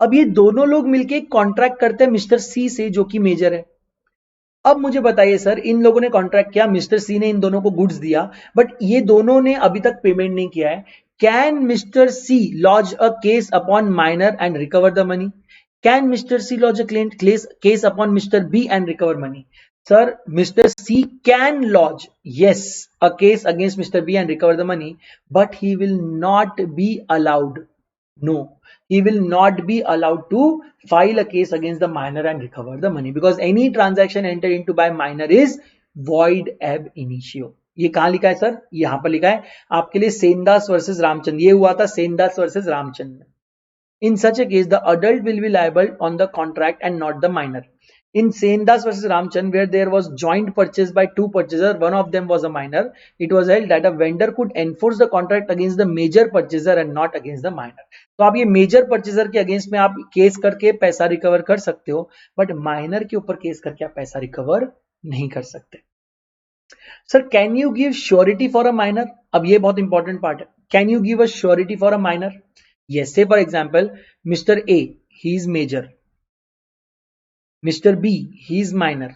अब ये दोनों लोग मिलके कॉन्ट्रैक्ट करते हैं मिस्टर सी से जो कि मेजर है। अब मुझे बताइए सर, इन लोगों ने कॉन्ट्रैक्ट किया, मिस्टर सी ने इन दोनों को गुड्स दिया, बट ये दोनों ने अभी तक पेमेंट नहीं किया है। Can mister C lodge a case upon minor and recover the money? Can mister C lodge a case upon mister B and recover money? Sir, mister C can lodge, yes, a case against Mr. B and recover the money, but he will not be allowed, no, he will not be allowed to file a case against the minor and recover the money, because any transaction entered into by minor is void ab initio. ये कहां लिखा है sir? यहां पर लिखा है आपके लिए, सेनदास वर्सेस रामचंद्र, ये हुआ था Sendas versus Ramchandra. In such a case, the adult will be liable on the contract and not the minor. In Sendas versus Ramchand, where there was joint purchase by two purchasers, one of them was a minor, it was held that a vendor could enforce the contract against the major purchaser and not against the minor. तो आप ये major पर्चेजर के against में आप case करके पैसा recover कर सकते हो, बट माइनर के ऊपर केस करके आप पैसा रिकवर नहीं कर सकते। Sir, can you give surety for a minor? अब ये बहुत इंपॉर्टेंट पार्ट है, can you give a surety for a minor? Yes, say for example, Mr. A, he is major. Mr. B, he is minor.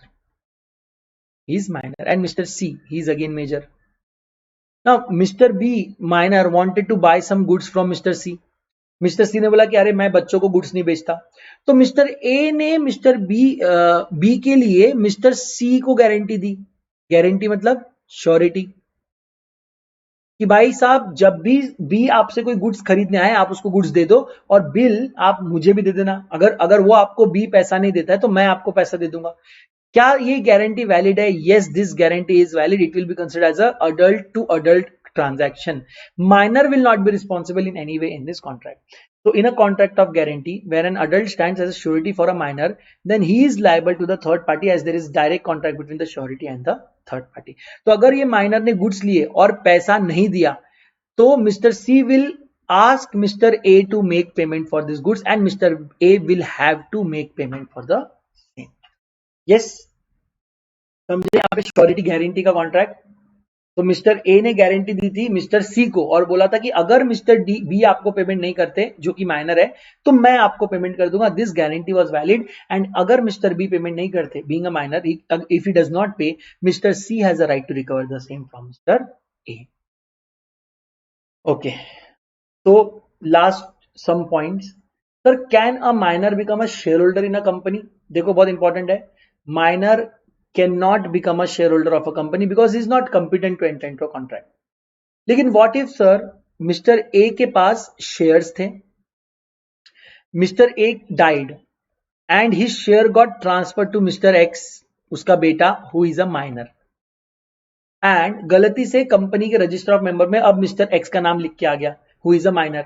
And Mr. C, he is again major. Now, Mr. B, minor, wanted to buy some goods from Mr. C. Mister C ने बोला कि अरे मैं बच्चों को goods नहीं बेचता, तो मिस्टर ए ने मिस्टर बी के लिए मिस्टर सी को गारंटी दी। गारंटी मतलब श्योरिटी, कि भाई साहब जब भी बी आपसे कोई गुड्स खरीदने आए आप उसको गुड्स दे दो और बिल आप मुझे भी दे देना। अगर अगर वो आपको बी पैसा नहीं देता है तो मैं आपको पैसा दे दूंगा। क्या ये गारंटी वैलिड है? Yes, this guarantee is valid. It will be considered as a adult to adult transaction. Minor will not be responsible in any way in this contract. So in a contract of guarantee where an adult stands as a surety for a minor, then he is liable to the third party as there is direct contract between the surety and the third party. तो अगर ये minor ने goods लिए और पैसा नहीं दिया तो mister C will ask Mr. A to make payment for this goods and Mr. A will have to make payment for the same. Yes, समझे यहाँ पे श्योरिटी गारंटी का कॉन्ट्रैक्ट। तो मिस्टर ए ने गारंटी दी थी मिस्टर सी को और बोला था कि अगर मिस्टर डी बी आपको पेमेंट नहीं करते जो कि माइनर है तो मैं आपको पेमेंट कर दूंगा। This guarantee was valid and अगर मिस्टर बी पेमेंट नहीं करते being a minor, if he does not pay, mister C has a right to recover the same from mister A. Okay, तो last some points. Sir, can a minor become a share holder in a company? देखो बहुत important है, minor cannot become a shareholder of a company because he is not competent to enter into a contract. लेकिन what if sir mister A के पास shares थे, mister A died and his share got transfer to mister X, उसका बेटा who is a minor, and गलती से company के register of member में अब मिस्टर एक्स का नाम लिख के आ गया who is a minor.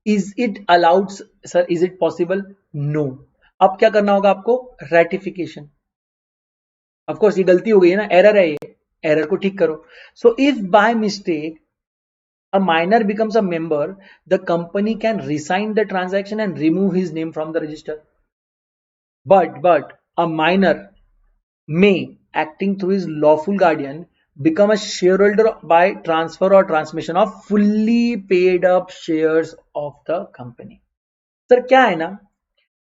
Is it allowed sir? Is it possible? No. अब क्या करना होगा आपको? रेटिफिकेशन। ऑफ कोर्स ये गलती हो गई है ना, एरर है, ये एरर को ठीक करो। So if by mistake a minor becomes a member, the company can resign the transaction and remove his name from the register. But a minor may, acting through his lawful guardian, become a shareholder by transfer or transmission of fully paid up shares of the company. Sir क्या है ना,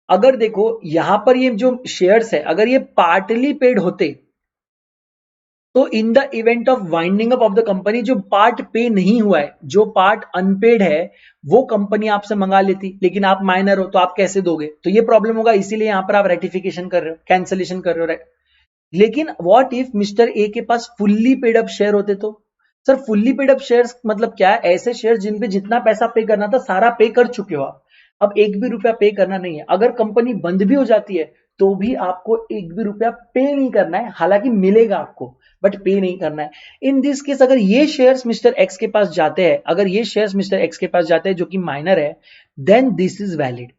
अगर देखो यहां पर ये जो shares है अगर ये पार्टली पेड होते तो in the event of winding up of the company जो पार्ट पे नहीं हुआ है, जो पार्ट अनपेड है, वो कंपनी आपसे मंगा लेती, लेकिन आप माइनर हो तो आप कैसे दोगे? तो ये प्रॉब्लम होगा, इसीलिए यहां पर आप रेटिफिकेशन कर रहे हो, कैंसलेशन कर रहे हो। लेकिन व्हाट इफ मिस्टर ए के पास फुल्ली पेड अप शेयर होते तो? Sir fully paid up shares मतलब क्या है? ऐसे शेयर जिन पे जितना पैसा पे करना था सारा पे कर चुके हो आप, अब एक भी रुपया पे करना नहीं है। अगर कंपनी बंद भी हो जाती है तो भी आपको एक भी रुपया पे नहीं करना है, हालांकि मिलेगा आपको बट पे नहीं करना है। इन दिस केस अगर ये शेयर्स मिस्टर एक्स के पास जाते हैं, अगर ये शेयर्स मिस्टर एक्स के पास जाते हैं जो कि माइनर है, then this is valid,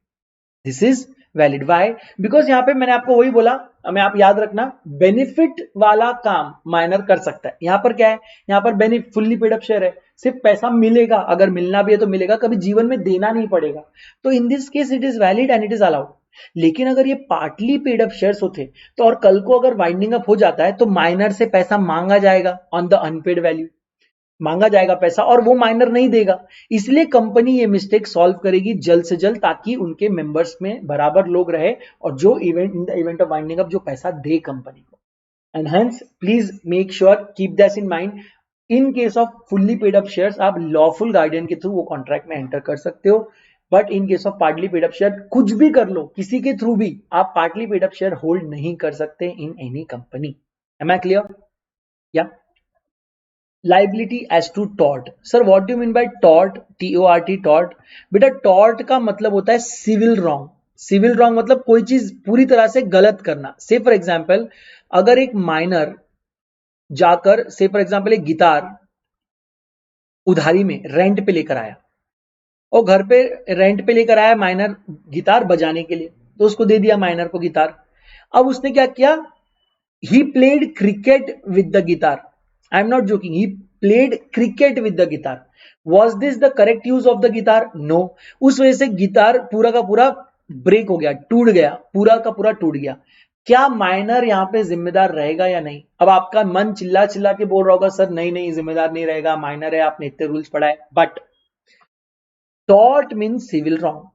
this is valid. Why? Because यहां पे मैंने आपको वही बोला, हमें आप याद रखना, बेनिफिट वाला काम माइनर कर सकता है। यहां पर क्या है? यहां पर benefit fully paid up share है, सिर्फ पैसा मिलेगा, अगर मिलना भी है तो मिलेगा, कभी जीवन में देना नहीं पड़ेगा। तो in this case it is valid and it is allowed. लेकिन अगर ये पार्टली पेड अप शेयर्स होते तो और कल को अगर वाइंडिंग अप हो जाता है तो माइनर से पैसा मांगा जाएगा ऑन द अनपेड वैल्यू, मांगा जाएगा पैसा और वो माइनर नहीं देगा। इसलिए कंपनी ये मिस्टेक सॉल्व करेगी जल्द से जल्द ताकि उनके मेंबर्स में बराबर लोग रहे और जो event in the event of winding up जो पैसा दे कंपनी को। And hence please make sure, keep that in mind, in case off fully paid up shares आप लॉफुल गार्डियन के थ्रू वो कॉन्ट्रैक्ट में एंटर कर सकते हो, but in case of partly paid up share कुछ भी कर लो किसी के थ्रू भी, आप partly paid up share hold नहीं कर सकते in any company. Am I clear? या liability as to tort. Sir what do mean by tort? TORT, tort. बेटा टॉर्ट का मतलब होता है सिविल रॉन्ग। सिविल रॉन्ग मतलब कोई चीज पूरी तरह से गलत करना। से फॉर एग्जाम्पल अगर एक माइनर जाकर से फॉर एग्जाम्पल एक गिटार उधारी में रेंट पे लेकर आया और घर पे रेंट पे लेकर आया माइनर गिटार बजाने के लिए, तो उसको दे दिया माइनर को गिटार। अब उसने क्या किया? he played cricket with the guitar. I am not joking, he played cricket with the guitar. Was this the correct use of the guitar? No. उस वजह से गिटार पूरा का पूरा ब्रेक हो गया, टूट गया, पूरा का पूरा टूट गया। क्या माइनर यहां पे जिम्मेदार रहेगा या नहीं? अब आपका मन चिल्ला चिल्ला के बोल रहा होगा सर नहीं नहीं जिम्मेदार नहीं रहेगा, माइनर है, आपने इतने रूल्स पढ़ा है। But tort means civil wrong.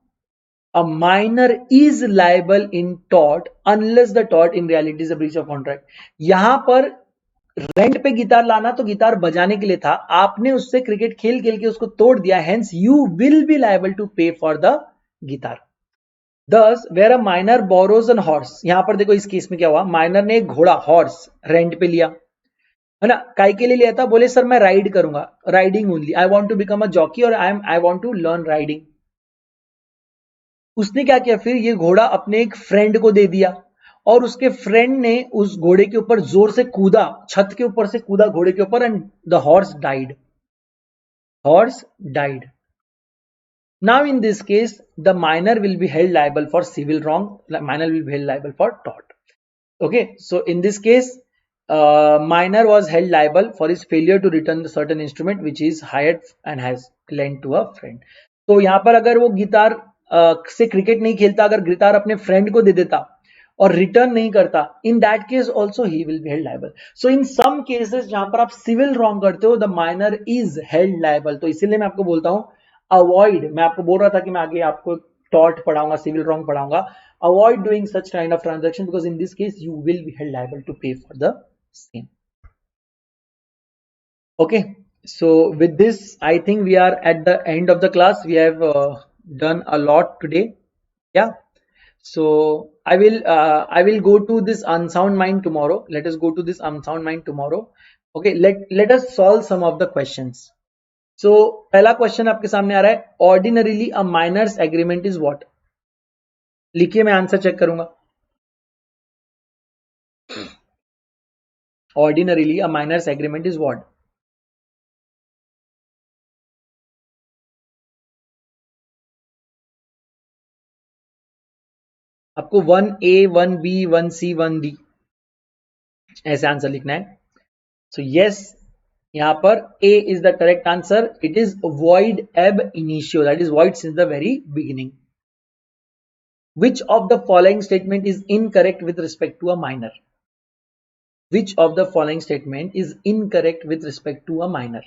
A minor is liable in tort unless the tort in reality is a breach of contract. यहां पर रेंट पे गिटार लाना तो गिटार बजाने के लिए था, आपने उससे क्रिकेट खेल खेल के उसको तोड़ दिया, hence you will be liable to pay for the guitar. Thus where a minor borrows an horse, यहां पर देखो इस केस में क्या हुआ, माइनर ने एक घोड़ा हॉर्स रेंट पे लिया, है ना, काय के लिए लिया था, बोले सर मैं राइड करूंगा, riding only, I want to become a jockey और I want to learn riding. उसने क्या किया, फिर ये घोड़ा अपने एक फ्रेंड को दे दिया और उसके फ्रेंड ने उस घोड़े के ऊपर जोर से कूदा, छत के ऊपर से कूदा घोड़े के ऊपर, and the horse died, horse died. Now in this case, the minor will be held liable for civil wrong, minor will be held liable for tort. Okay, so in this case, minor was held liable for his failure to return the certain instrument which is hired and has lent to a friend. तो यहाँ पर अगर वो guitar से cricket नहीं खेलता, अगर guitar अपने फ्रेंड को दे देता और रिटर्न नहीं करता, in that case also he will be held liable. So in some cases जहां पर आप सिविल रॉन्ग करते हो, the minor is held liable. तो इसीलिए मैं आपको बोलता हूं अवॉइड, मैं आपको बोल रहा था कि मैं आगे आपको टॉर्ट पढ़ाऊंगा, सिविल रॉन्ग पढ़ाऊंगा, avoid doing such kind of transaction because in this case you will be held liable to pay for the same. Okay, so with this I think we are at the end of the class. We have done a lot today. Yeah, so I will go to this unsound mind tomorrow. Let us go to this unsound mind tomorrow. Okay, let us solve some of the questions. So पहला question आपके सामने आ रहा है, ordinarily a minor's agreement is what? लिखिए, मैं answer check करूंगा। Ordinarily a minor's agreement is what? आपको 1A 1B 1C 1D ऐसे आंसर लिखना है। सो यस, यहां पर A is the correct answer. It is void ab initio, that is void since the very beginning. Which of the following statement is incorrect with respect to a minor? Which of the following statement is incorrect with respect to a minor?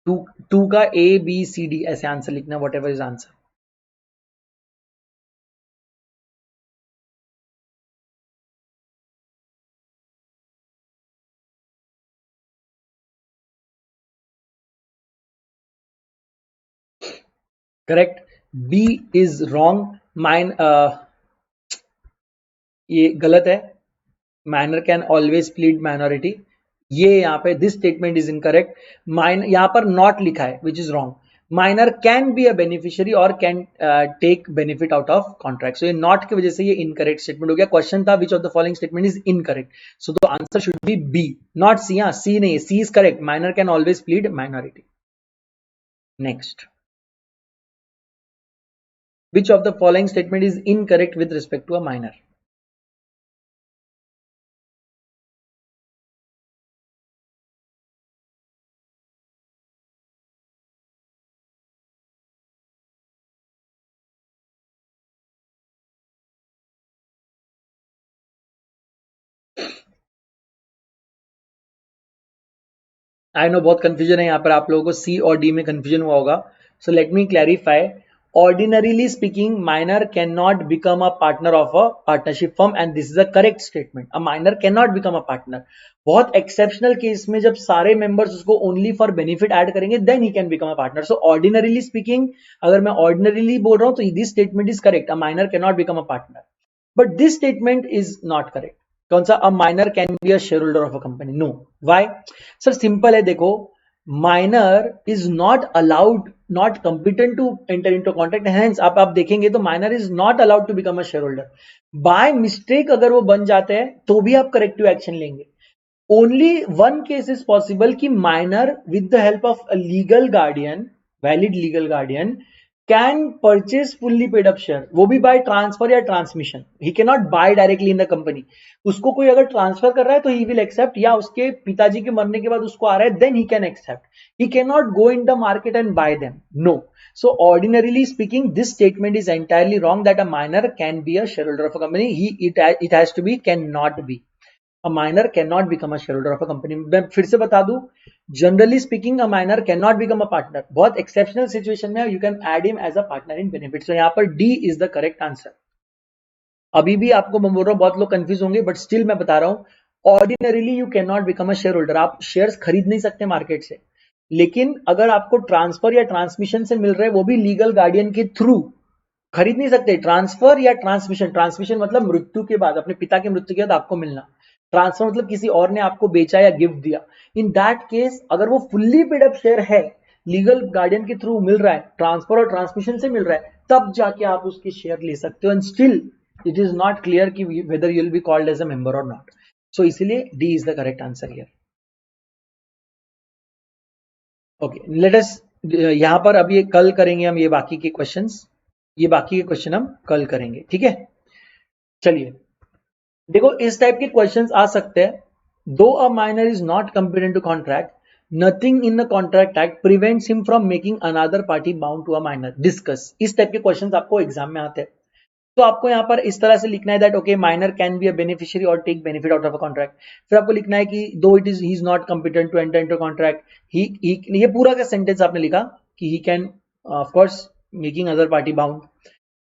Two का A B C D ऐसे answer लिखना, whatever is answer. Correct, B is wrong, mine ये गलत है, minor can always plead minority, ये यहाँ पे this statement is incorrect. Mine यहाँ पर नॉट लिखा है which is wrong, minor can be a beneficiary और can take benefit out of contract. So ये नॉट की वजह से ये इनकरेक्ट स्टेटमेंट हो गया। क्वेश्चन था which of the following statement is incorrect, so the answer should be B, not C. हाँ, सी नहीं, C is correct, minor can always plead minority. Next, which of the following statement is incorrect with respect to a minor? I know बहुत confusion है यहाँ पर, आप लोगों को सी और डी में कंफ्यूजन हुआ होगा। So let me clarify. Ordinarily speaking, minor cannot become a partner of a partnership firm and this is a correct statement. A minor cannot become a partner. बहुत एक्सेप्शनल केस में जब सारे members उसको only for benefit add करेंगे then he can become a partner. So ordinarily speaking, अगर मैं ordinarily बोल रहा हूं तो this statement is correct, a minor can not become a partner, but this statement is not correct. कौन सा? A minor can be a share holder of a company, no. Why? Sir simple है, देखो, minor is not allowed, not competent to enter into contract, hence आप देखेंगे तो minor is not allowed to become a share holder. By mistake अगर वो बन जाते हैं तो भी आप करेक्टिव एक्शन लेंगे। Only one case is possible कि minor with the help of a legal guardian, valid legal guardian, can purchase fully paid up share, वो भी बाय ट्रांसफर या transmission. He can not buy directly in the company. उसको कोई अगर transfer कर रहा है तो ही विल एक्सेप्ट, या उसके पिताजी के मरने के बाद उसको आ रहा है then he can accept. He cannot go in the market and buy them. No. So ordinarily speaking, this statement is entirely wrong that a minor can be a shareholder of a company. It has to be, cannot be. A minor cannot become a shareholder of a company. मैं फिर से बता दूं, generally speaking, a minor cannot become a partner. बहुत exceptional situation में you can add him as a partner in benefit. So यहाँ पर D is the correct answer. अभी भी आपको मैं बोल रहा हूँ, बहुत लोग कंफ्यूज होंगे, बट स्टिल मैं बता रहा हूँ, ordinarily you can not become a share holder, आप शेयर्स खरीद नहीं सकते मार्केट से। लेकिन अगर आपको ट्रांसफर या ट्रांसमिशन से मिल रहा है, वो भी लीगल गार्डियन के थ्रू, खरीद नहीं सकते। ट्रांसफर या ट्रांसमिशन, ट्रांसमिशन मतलब मृत्यु के बाद, अपने पिता की मृत्यु के बाद आपको मिलना, ट्रांसफर मतलब किसी और ने आपको बेचा या गिफ्ट दिया। इन दैट केस अगर वो फुल्ली पेड अप शेयर है, लीगल गार्डियन के थ्रू मिल रहा है, ट्रांसफर और ट्रांसमिशन से मिल रहा है, तब जाके आप उसके शेयर ले सकते हो। And still it is not clear कि whether you will be called as a member और नॉट। सो इसीलिए D is the correct answer here. Okay, let us, यहां पर अभी कल करेंगे हम ये बाकी के क्वेश्चंस, ये बाकी के क्वेश्चन हम कल करेंगे, ठीक है। चलिए देखो, इस टाइप के क्वेश्चंस आ सकते हैं। Though a minor is not complete to contract, nothing in the contract act prevents him from making another party bound to a minor, discuss. इस टाइप के क्वेश्चंस आपको एग्जाम में आते हैं। तो आपको यहाँ पर इस तरह से लिखना है that okay minor can be a beneficiary और take benefit out of a contract. फिर आपको लिखना है कि though it is he is not competent to enter into contract, he ये पूरा का सेंटेंस आपने लिखा कि he can of course making other party bound.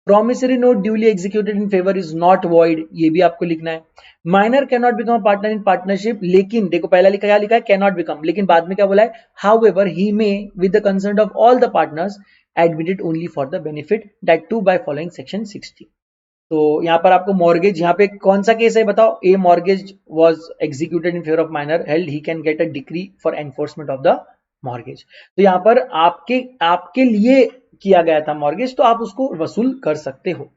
Promissory note duly executed in favour is not void, ये भी आपको लिखना है। Minor can not become partner in partnership, लेकिन देखो पहला लिखा क्या लिखा है, कैन नॉट बिकम, लेकिन बाद में क्या बोला है, however he may with the consent of all the partners admitted only for the benefit that too by following section 60। तो यहाँ पर आपको मॉर्गेज, यहाँ पे कौन सा केस है बताओ, a mortgage was executed in favour of minor held he can get a decree for enforcement of the mortgage. तो यहाँ पर आपके आपके लिए किया गया था मॉर्गेज, तो आप उसको वसूल कर सकते हो।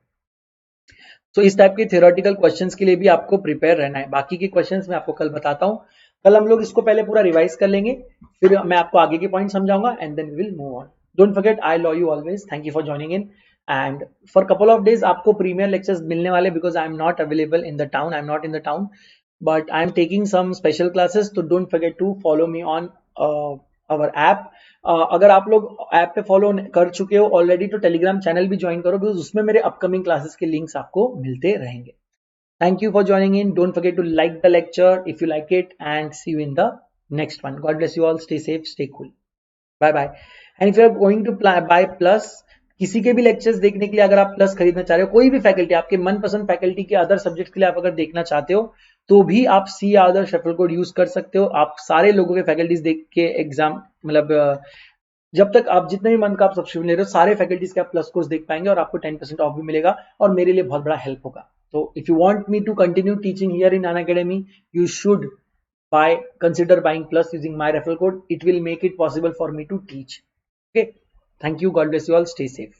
तो इस टाइप के थियोरेटिकल क्वेश्चंस के लिए भी आपको प्रिपेयर रहना है। बाकी के क्वेश्चंस मैं आपको कल बताता हूँ। कल हम लोग इसको पहले पूरा रिवाइज कर लेंगे, फिर मैं आपको आगे के पॉइंट समझाऊंगा and then we will move on. Don't forget, I love you always, thank you for joining in. And for couple of days आपको प्रीमियर लेक्चर्स मिलने वाले, because I am not available in the town, I am not in the town, but I'm taking some special classes, so don't forget to follow me on our app. अगर आप लोग app पे follow कर चुके हो already, तो Telegram channel भी join करो, बिकॉज उसमें मेरे अपकमिंग क्लासेस के लिंक्स आपको मिलते रहेंगे। Thank you for joining in, don't forget to like the lecture if you like it, and see you in the next one. God bless you all, stay safe, stay cool, bye bye. And if you are going to buy plus, किसी के भी lectures देखने के लिए अगर आप plus खरीदना चाह रहे हो, कोई भी फैकल्टी, आपके मनपसंद फैकल्टी के अदर सब्जेक्ट के लिए आप अगर देखना चाहते हो, तो भी आप सी आदर शेफल कोड यूज कर सकते हो। आप सारे लोगों के फैकल्टीज देख के एग्जाम, मतलब जब तक आप जितने भी मंथ का आप सब्सक्रिप्शन ले रहे हो, सारे फैकल्टीज के आप प्लस कोर्स देख पाएंगे और आपको 10% ऑफ भी मिलेगा, और मेरे लिए बहुत बड़ा हेल्प होगा। तो if you want me to continue teaching here in Unacademy, you should consider buying plus using my referral code. It will make it possible for me to teach. Okay, thank you, god bless you all, stay safe.